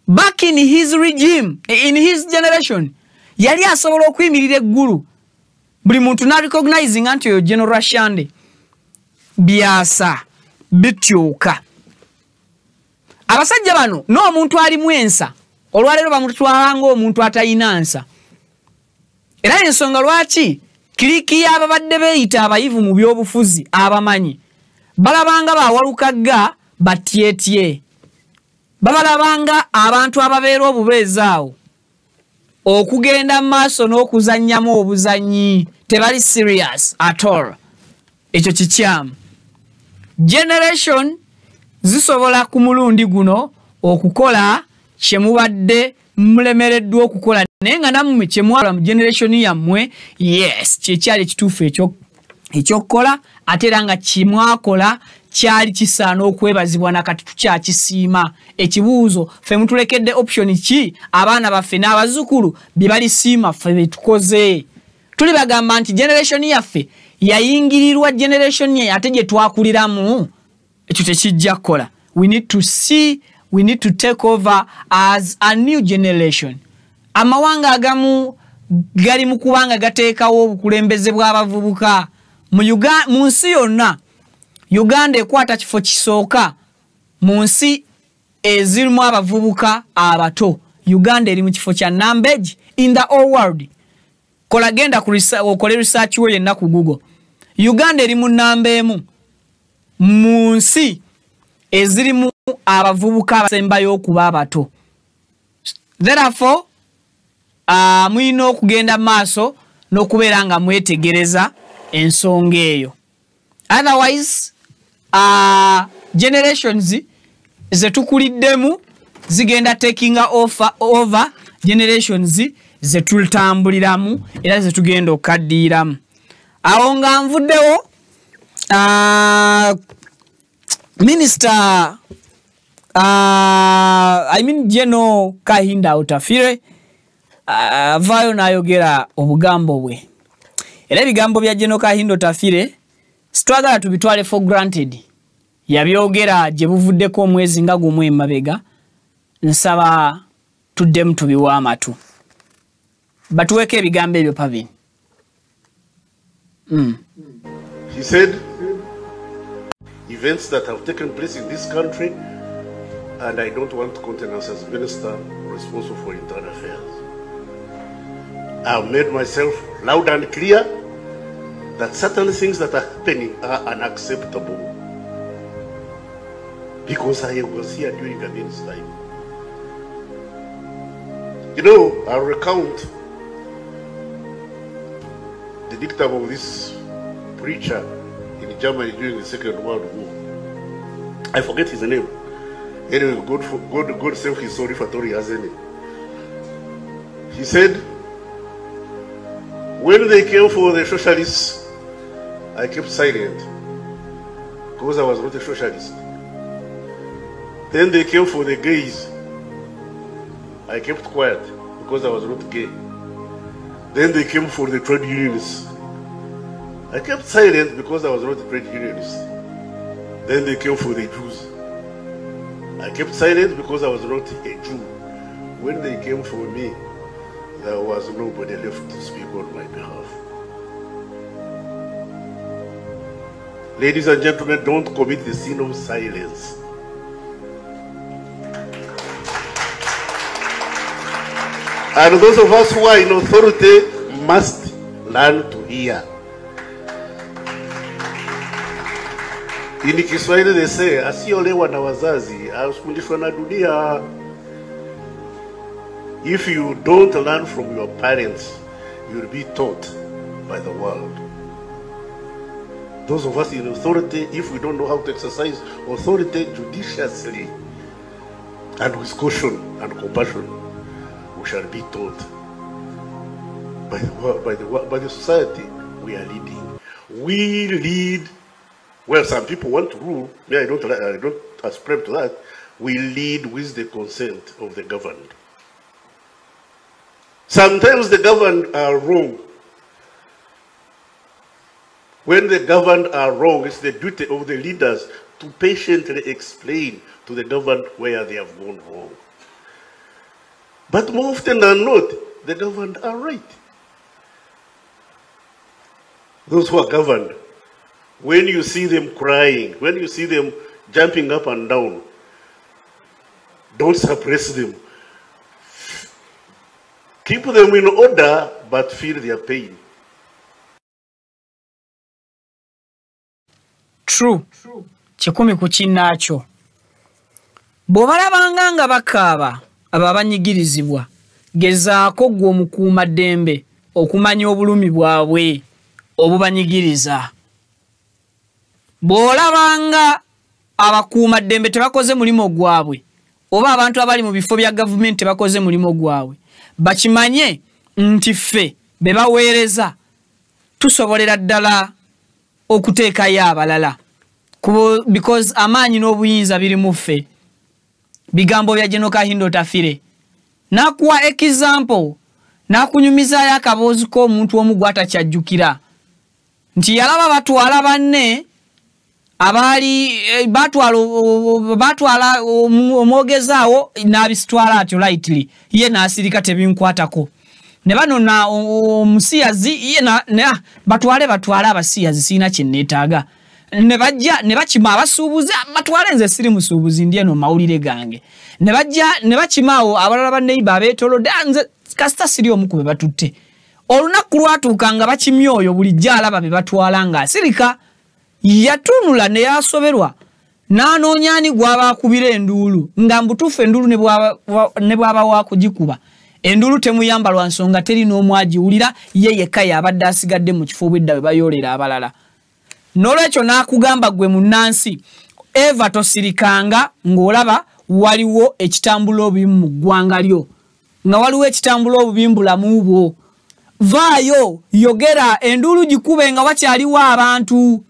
[SPEAKER 5] back in his regime, in his generation, yali asobola okuyimirira eggulu buli muntu na recognizing anti oyo General Shande. Byasa bityuka. Abasajja bano n'omuntu ali mwensa olwaleero bamutwala ng'omuntu atayinansa. Era ensonga lwaki kiriki y'ababadde beeyita abayivu mu by'obufuzi abamanyi balabanga bawalukagga batyetye. Babalabanga abantu ababeera obubeezaawo okugenda maaso n'okuzannyamu obuzannyi tebali serious at all. Ekyo kikyamu. Generation zisobola ku mulundi guno okukola kyemubadde mulemereddwa okukola naye nga nammwe kyemwala mu generation yammwe yes kyekyali ekituufu ekyokukola ate era nga kimwakola kyali kisaana okwebazibwa nakati tukyakisiima. Ekibuuzo ffe mutulekedde option ki abaana baffe n'abazzukulu bye balisiima ffe betukoze. Tuli bagamba nti generation yaffe yayingirirwa generation ye ate gye twakuliramu ekyo tekijja kukola. We need to see, we need to take over as a new generation. Amawanga agamu gali mu kubanga gateekawo obukulembeze bw'abavubuka mu nsi yonna. Uganda ekwata kifo kisooka mu nsi ezirimu abavubuka abato. Uganda eri mu kifo kya Nambegi in the whole world. Kola genda okole research we yenna ku Google. Uganda eri mu namba emu mu nsi ezirimu abavubuka abasembayo okuba abato. Therefore, muyina okugenda maaso n'okubeera nga mwetegereza ensonga eyo. Otherwise, generations zetukuliddemu zigenda taking over generations zetutambuliramu era zetugenda okaddiiramu. Awo nga nvuddewo Minister General Kahinda Otafire avaayo n'ayogera obugambo bwe. Era ebigambo bya General Kahinda Otafire sitwagala tubitwale for granted. Yabyogera gye buvuddeko omwezi nga gumu emabega. Nsaba tuddemu tubiwa amatu. Batuweke ebigambo ebyo Pavin.
[SPEAKER 10] He said, events that have taken place in this country, and I don't want countenance as minister responsible for internal affairs. I've made myself loud and clear that certain things that are happening are unacceptable because I was here during Amin's time. You know, I'll recount the dictum of this preacher in Germany during the Second World War. I forget his name. Anyway, God save his soul if at all he has any. He said, when they came for the socialists, I kept silent because I was not a socialist. Then they came for the gays. I kept quiet because I was not gay. Then they came for the trade unionists. I kept silent because I was not a trade unionist. Then they came for the Jews. I kept silent because I was not a Jew. When they came for me, there was nobody left to speak on my behalf. Ladies and gentlemen, don't commit the sin of silence. And those of us who are in authority must learn to hear. In Kiswahili they say, asiolewa na wazazi, asifundishwa na dunia. If you don't learn from your parents, you'll be taught by the world. Those of us in authority, if we don't know how to exercise authority judiciously and with caution and compassion, we shall be taught by the society we are leading. We lead. Well, some people want to rule. I don't ascribe to that. We lead with the consent of the governed. Sometimes the governed are wrong. When the governed are wrong, it's the duty of the leaders to patiently explain to the governed where they have gone wrong. But more often than not, the governed are right. Those who are governed, when you see them crying, when you see them jumping up and down, don't suppress them. Keep them in order, but feel their pain.
[SPEAKER 5] True. Chikumi kuchinacho. Bw'obalabanga nga bakaaba abo abanyigirizibwa, gezaako gwe omukuuma ddembe okumanya obulumi bwabwe obubanyigiriza. Bw'olabanga abakuuma ddembe tebakoze mulimo gwabwe, oba abantu abali mu bifo bya gavumenti tebakoze mulimo gwabwe, bakimanye nti ffe be baweereza tusobolera ddala okuteekayo abalala. Because amaanyi n'obuyinza biri mu ffe. Bigambo bya General Kahindo Tafire. Nakuwa example, nakunyumizayo akaboozi k'omuntu omu gw'atakyajjukira nti yalaba batwala banne abaali batwala omwogezaawo n'abisitwala atyo lightly, ye n'asirika tebinkwatako. Ne banona omusiyazi ye batwale abasiyazi sina kye neetaaga. Ne bajja ne bakima abasuubuzi batwale nze siri musuubuzi ndi eno mawulire gange. Ne bajja ne bakimaawo abalala banneiba abeetolodde nze kasita siri omu ku be batutte. Olunaku lwatuuka nga bakimyoyo bulijjo alaba be batwala nga asirika. Yatunula ne yasoberwa n'anoonya ani gw'aba akubira enduulu nga mbutuufu enduulu ne bw'aba wakugikuba. Enduulu temuyamba lwa nsonga teri n'omu agiwulira, ye yekka y'abadde asigadde mu kifo bwedda bwe bayoolera abalala. N'olwekyo n'akugamba gwe munnansi eva tosirikanga ng'olaba waliwo ekitambula obubi mu ggwanga lyo, nga waliwo ekitambula obubi mu bulamu bwo. Vaayo yogera enduulu gikube nga wakyaliwo abantu.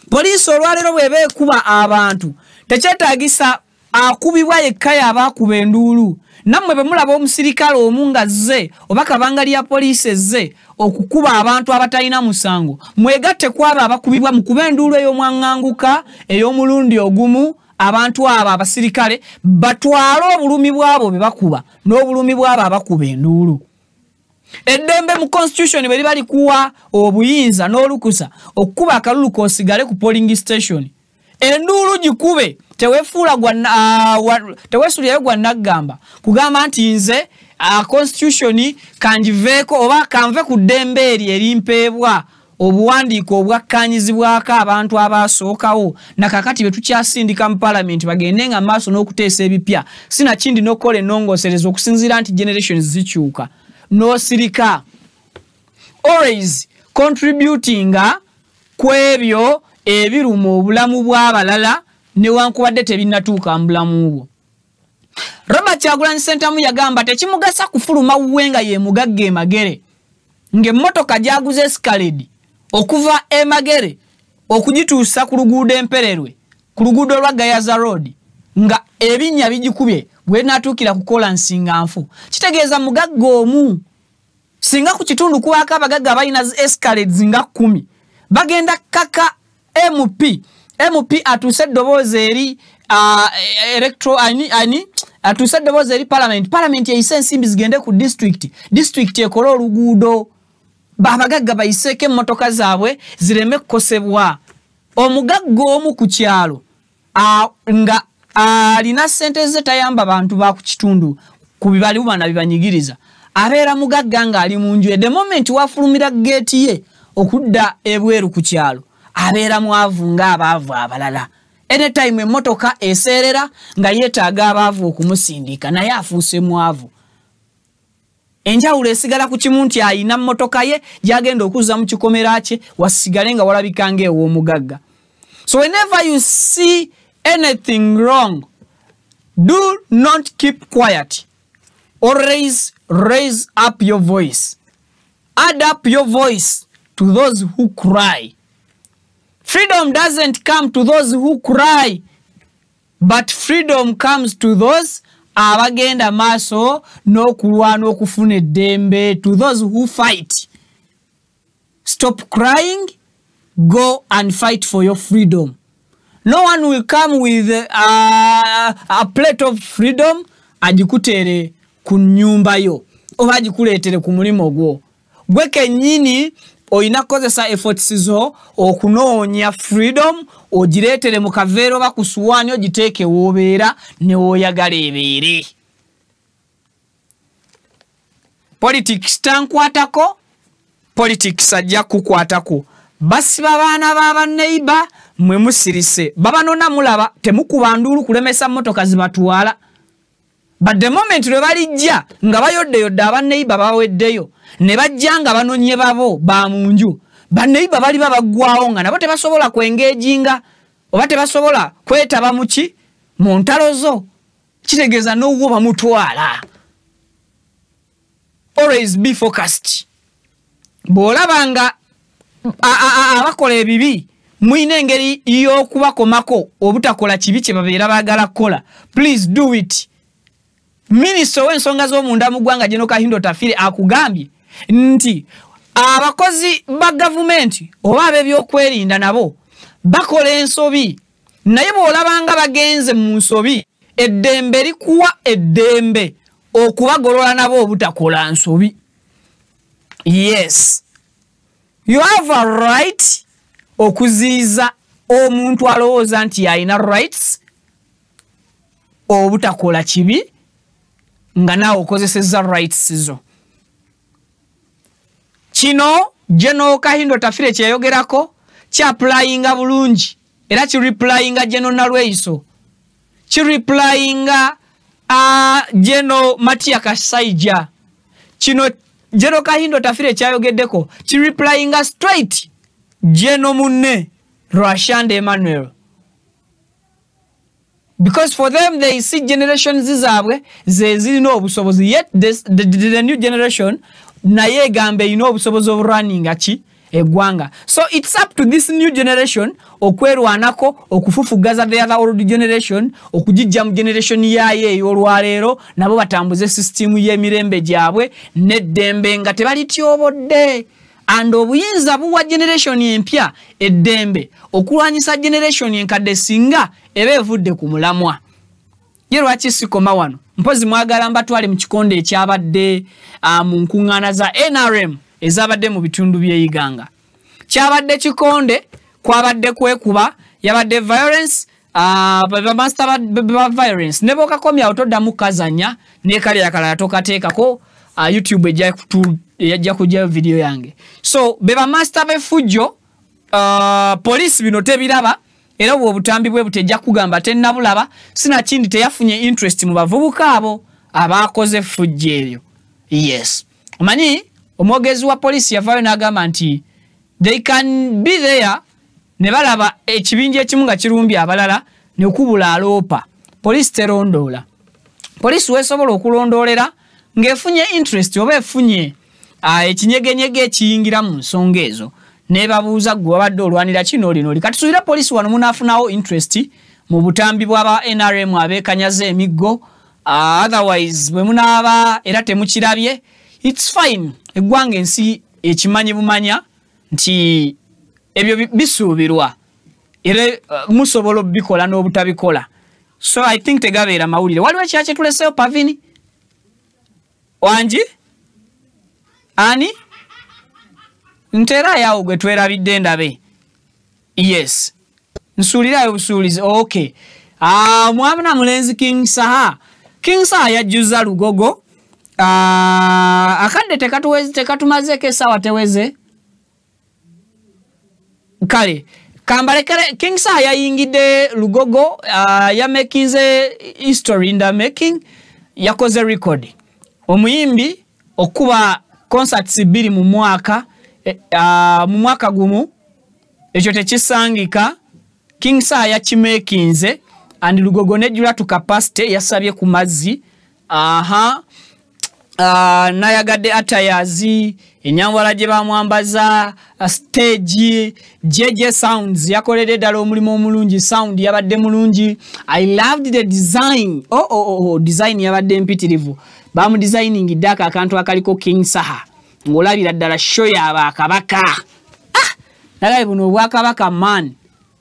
[SPEAKER 5] Poliisi olwaleero bw'eba ekuba abantu tekyetaagisa akubibwa yekka y'aba akuba enduulu. Nammwe bwe mulaba omusirikale omu nga zze oba kabanga lya poliisi ezze okukuba abantu abatalina musango, mwegatte kwabo abakubibwa mukuba enduulu ey'omwaŋŋanguka ey'omulundi ogumu. Abantu abo abasirikale batwale obulumi bwabo be bakuba n'obulumi bwabo abakuba enduulu. Eddembe mu constitution bwe liba likuwa obuyinza n'olukusa okukuba akalulu k'osigale ku polling station, enduulu gikube, teweesulirayo gwa naggamba kugamba nti nze constitution kangiveeko oba kanve ku ddembe eri erimpeebwa obuwandiiko obwakkanyizibwako abantu abaasookawo nakakati bwe tukyasindika mu parliament bagende nga maaso n'okuteesa ebipya sinakindi n'okukola ennongoosereza okusinziira nti generations zikyuka. No sirika always contributing kwebyo ebiruma obulamu bw'abalala newankubadde tebinnatuuka mu bulamu bwo. Robert Kyagulanyi Ssentamu yagamba tekimugasa kufuluma wuwe nga ye mugagga Emagere ng'emmotoka gyaguze Escalade okuva Emagere okugituusa ku luguudo Empererwe ku luguudo lwa Gayaza Road nga ebinnya bigikubye bwe natuukira kukola nsinganfu. Kitegeeza mugagga omu singa ku kitundu kubaako abagagga abalina Escalades nga 10 bagenda kaka MP atuuse eddoboozi eri atuuse eddoboozi eri Parliament eyise ensimbi zigende ku district ekole oluguudo abagagga bayiseeko emmotoka zaabwe zireme kukosebwa. Omugagga omu ku kyalo nga alina ssente ze tayamba bantu ba ku kitundu ku bibaliwo na bibanyigiriza abeera mugagga nga ali mu nju. The moment wafulumira geeti ye okudda ebweru ku kyalo abeera mwavu nga abaavu abalala. Anytime emmotoka eseerera nga yeetaaga abaavu okumusindika naye afuuse mwavu. Enjawulo esigala ku kimu nti ayina mmotoka ye gy'agenda okuzza mu kikomera kye wasigale nga walabika ng'ew'omugagga. So whenever you see anything wrong, do not keep quiet. Always raise up your voice. Add up your voice to those who cry. Freedom doesn't come to those who cry, but freedom comes to those abagenda maaso n'okulwana okufuna eddembe, to those who fight. Stop crying go and fight for your freedom. No one will come with a plate of freedom ajikutere ku nyumba yo oba ajikuletere ku mulimo gwo. Gwe kennyini oyina kozesa efforts zo okunoonya freedom ogireetere mu kaveero bakusuwaani ogiteeke woobeera ne woyagala ebeere. Politics tankwatako, politics ajja kukwatako. Basiba baana baba neighbor mwe musirise. Baba nona mulaba temukuba ndulu kulemesa motoka zibatwala. But the moment lwe balijja nga bayodde aba neighbor baweddeyo ne bajja nga banonye babo ba munju. Ba neighbor bali babagwawo nga nabo tebasobola kwengejinga oba tebasobola kwetaba muki mu ntalo zo. Kitegeeza n'owo bamutwala. Always be focused. Bw'olabanga abakola ebibi mwine engeri y'okubakomako obutakola kibi kye babeera baagala kukola. Please do it. Minister w'ensonga z'omunda mu ggwanga General Kahindo Tafire akugambye nti abakozi ba gavumenti oba ab'ebyokwerinda nabo bakola ensobi, naye bw'olabanga bagenze mu nsobi eddembe likuwa eddembe okubagolola nabo obutakola nsobi. Yes, you have a right okuziiza omuntu alowooza nti alina rights obutakola kibi nga naawe okozesezza rights zo. Kino General Kahindo Tafire kyeyogerako kyapplyinga bulungi era kireplyinga General Nalweiso, kireplyinga General Matia Kasaija. Kino General Kahindo Tafire kyayogeddeko kireplyinga straight General munne Rwashande Emmanuel. Because for them they see generations zizabwe zezirina obusobozi, yet the new generation naye gambe ino obusobozi of running achi egwanga. So it's up to this new generation okwerwanako okufufugaza the other old generation okujijja mu generation yaye olwaleero nabo batambuze system y'emirembe gyabwe neddembe nga tebalityobodde. And obuyinza buwa generation empya eddembe okulwanyisa generation enkadde singa eba evudde ku mulamwa. Ye lwaki sikoma wano mpozi mwagala mbatwale mu kikonde ekyabadde mu nkuŋŋaana za NRM ezabadde mu bitundu by'Iganga. Kyabadde kikonde kwabadde kwekuba yabadde violence master violence nebo kakomya otoddamu kazanya ne kali yakala tokateekako YouTube ejja kujja video yange. So beba master befujjo police bino tebiraba era obutambi bwe butejja kugamba tennabulaba sina kindi teyafunye interest mu bavubuka abo abakoze fujjo ebyo. Yes, omanyi omwogezi wa police yavayo n'agamba nti they can be there ne balaba ekibinja ekimu nga kirumbya abalala ne kubula aloopa. Police terondoola. Police weesobola okulondoolera ng'efunye interest oba efunye ekinyegenyege ekiyingira mu nsonga ezo ne babuuza gwe wabadde olwanira kino lino oli. Kati suubira police wano munaafunawo interest mu butambi bw'aba NRM abeekanyaza emiggo. Otherwise bwe munaaba era temukirabye it's fine. Eggwanga ensi ekimanyi bumanya nti ebyo bisuubirwa era musobola obikola n'obutabikola. So I think tegabeera mawulire. Waliwo ekya kyetuleseeyo Pavini wangi ani ntera yawo gwe twerabidde ndabe. Yes, nsuulirayo busuulizi. Okay, mwamuna mulenzi King Saha yajjuza Lugogo. Akadde tekatumazeeko essaawa teweze kale kambalekere. King Saha yayingidde Lugogo, yamekinze history in the making, yakoze record. Omuyimbi okuba concerts 2 mu mwaka gumu ekyo tekisangika. King Saha yakimekinze and Lugogo nejjula to capacity yasabye ku mazzi. Nayagadde atayazi enyambala gye bamwambaza stage JJ Sounds yakoledde ddala omulimu omulungi. Sound yabadde mulungi. I loved the design. Design yabadde mpitirivu. Bamu designing daka akantu akaliko King Saha ng'olabira ddala show yaba kabaka. nagaye buno obwakabaka man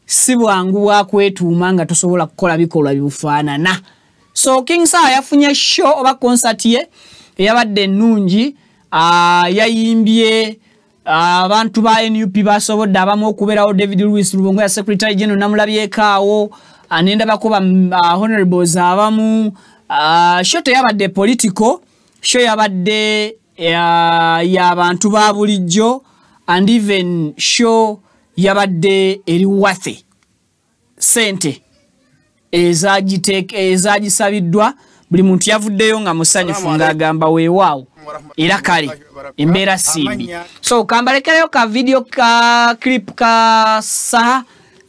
[SPEAKER 5] si bwangu bwa kwetuuma nga tosobola kukola bikolwa bibufaanana. So King Sawa yafunye show oba concert ye eyabadde ennungi, yayimbye abantu ba NUP basobodde abamu okubeerawo. David Louis Rubongo ya Secretary General namulabyeko awo, anendabako ba honorables abamu. Show teyabadde political, show yabadde y'abantu ba bulijjo, and even show yabadde eri wathe sente ezagisabiddwa. Buli muntu yavuddeyo nga musanyufu ng'agamba weewaawo era kale embeera simbi. So kambalekereyo ka video ka clip ka Saha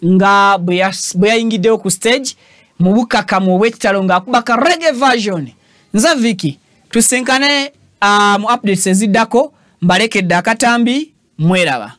[SPEAKER 5] nga bwe yayingiddeyo ku stage mu bukakamu obw'ekitalo ng'akuba ka reggae version. Nza Vicky tusinkane mu updates eziddako, mbalekedde akatambi, mweraba.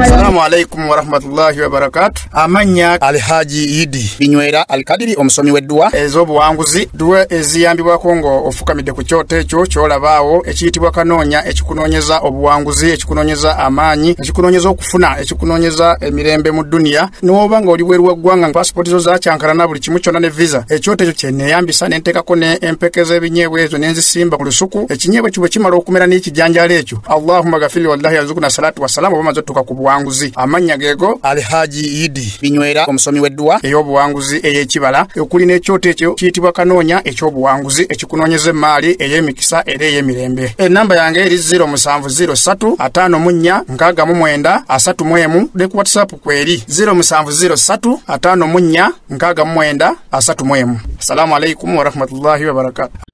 [SPEAKER 2] Assalamu alaikum warahmatullahi wabarakatuh. Amanya Alhaji Idi Binywera Alkadiri omusomi weddua ez'obuwanguzi duwe eziyambibwa Kongo ofukamidde ku kyoto ekyo kyolabaawo ekiyitibwa kanoonya ekikunoonyeza obuwanguzi, ekikunoonyeza amaanyi, ekikunoonyeza okufuna, ekikunoonyeza emirembe mu dunia. N'oba nga oli bweru waggwanga passport zo zakyankalana buli kimu kyonna ne visa, ekyoto ekyo kyeneyambisa n'enteekako ne empeke z'ebinyeebwa ezo n'enzisimba ku lusuku. Ekinyeebwa ekyo bwe kimala okumera n'ekijanjaalo ekyo, Allahumma gafiri wallahi yazukuna salatu wassalamu oba mazottuka ku buwanguzi. Amannya geego Alhaji Idi Binywera omusomi weddua ey'obuwanguzi ey'ekibala, okuli n'ekyoto ekyo kiyitibwa kanoonya eky'obuwanguzi ekikunoonyeza emaali ey'emikisa era ey'emirembe. Ennamba yange eri 0703 54 69 31 ne ku WhatsApp kweri 0703 54 69 31. Assalamu alaikum warahmatullahi wabarakatuh.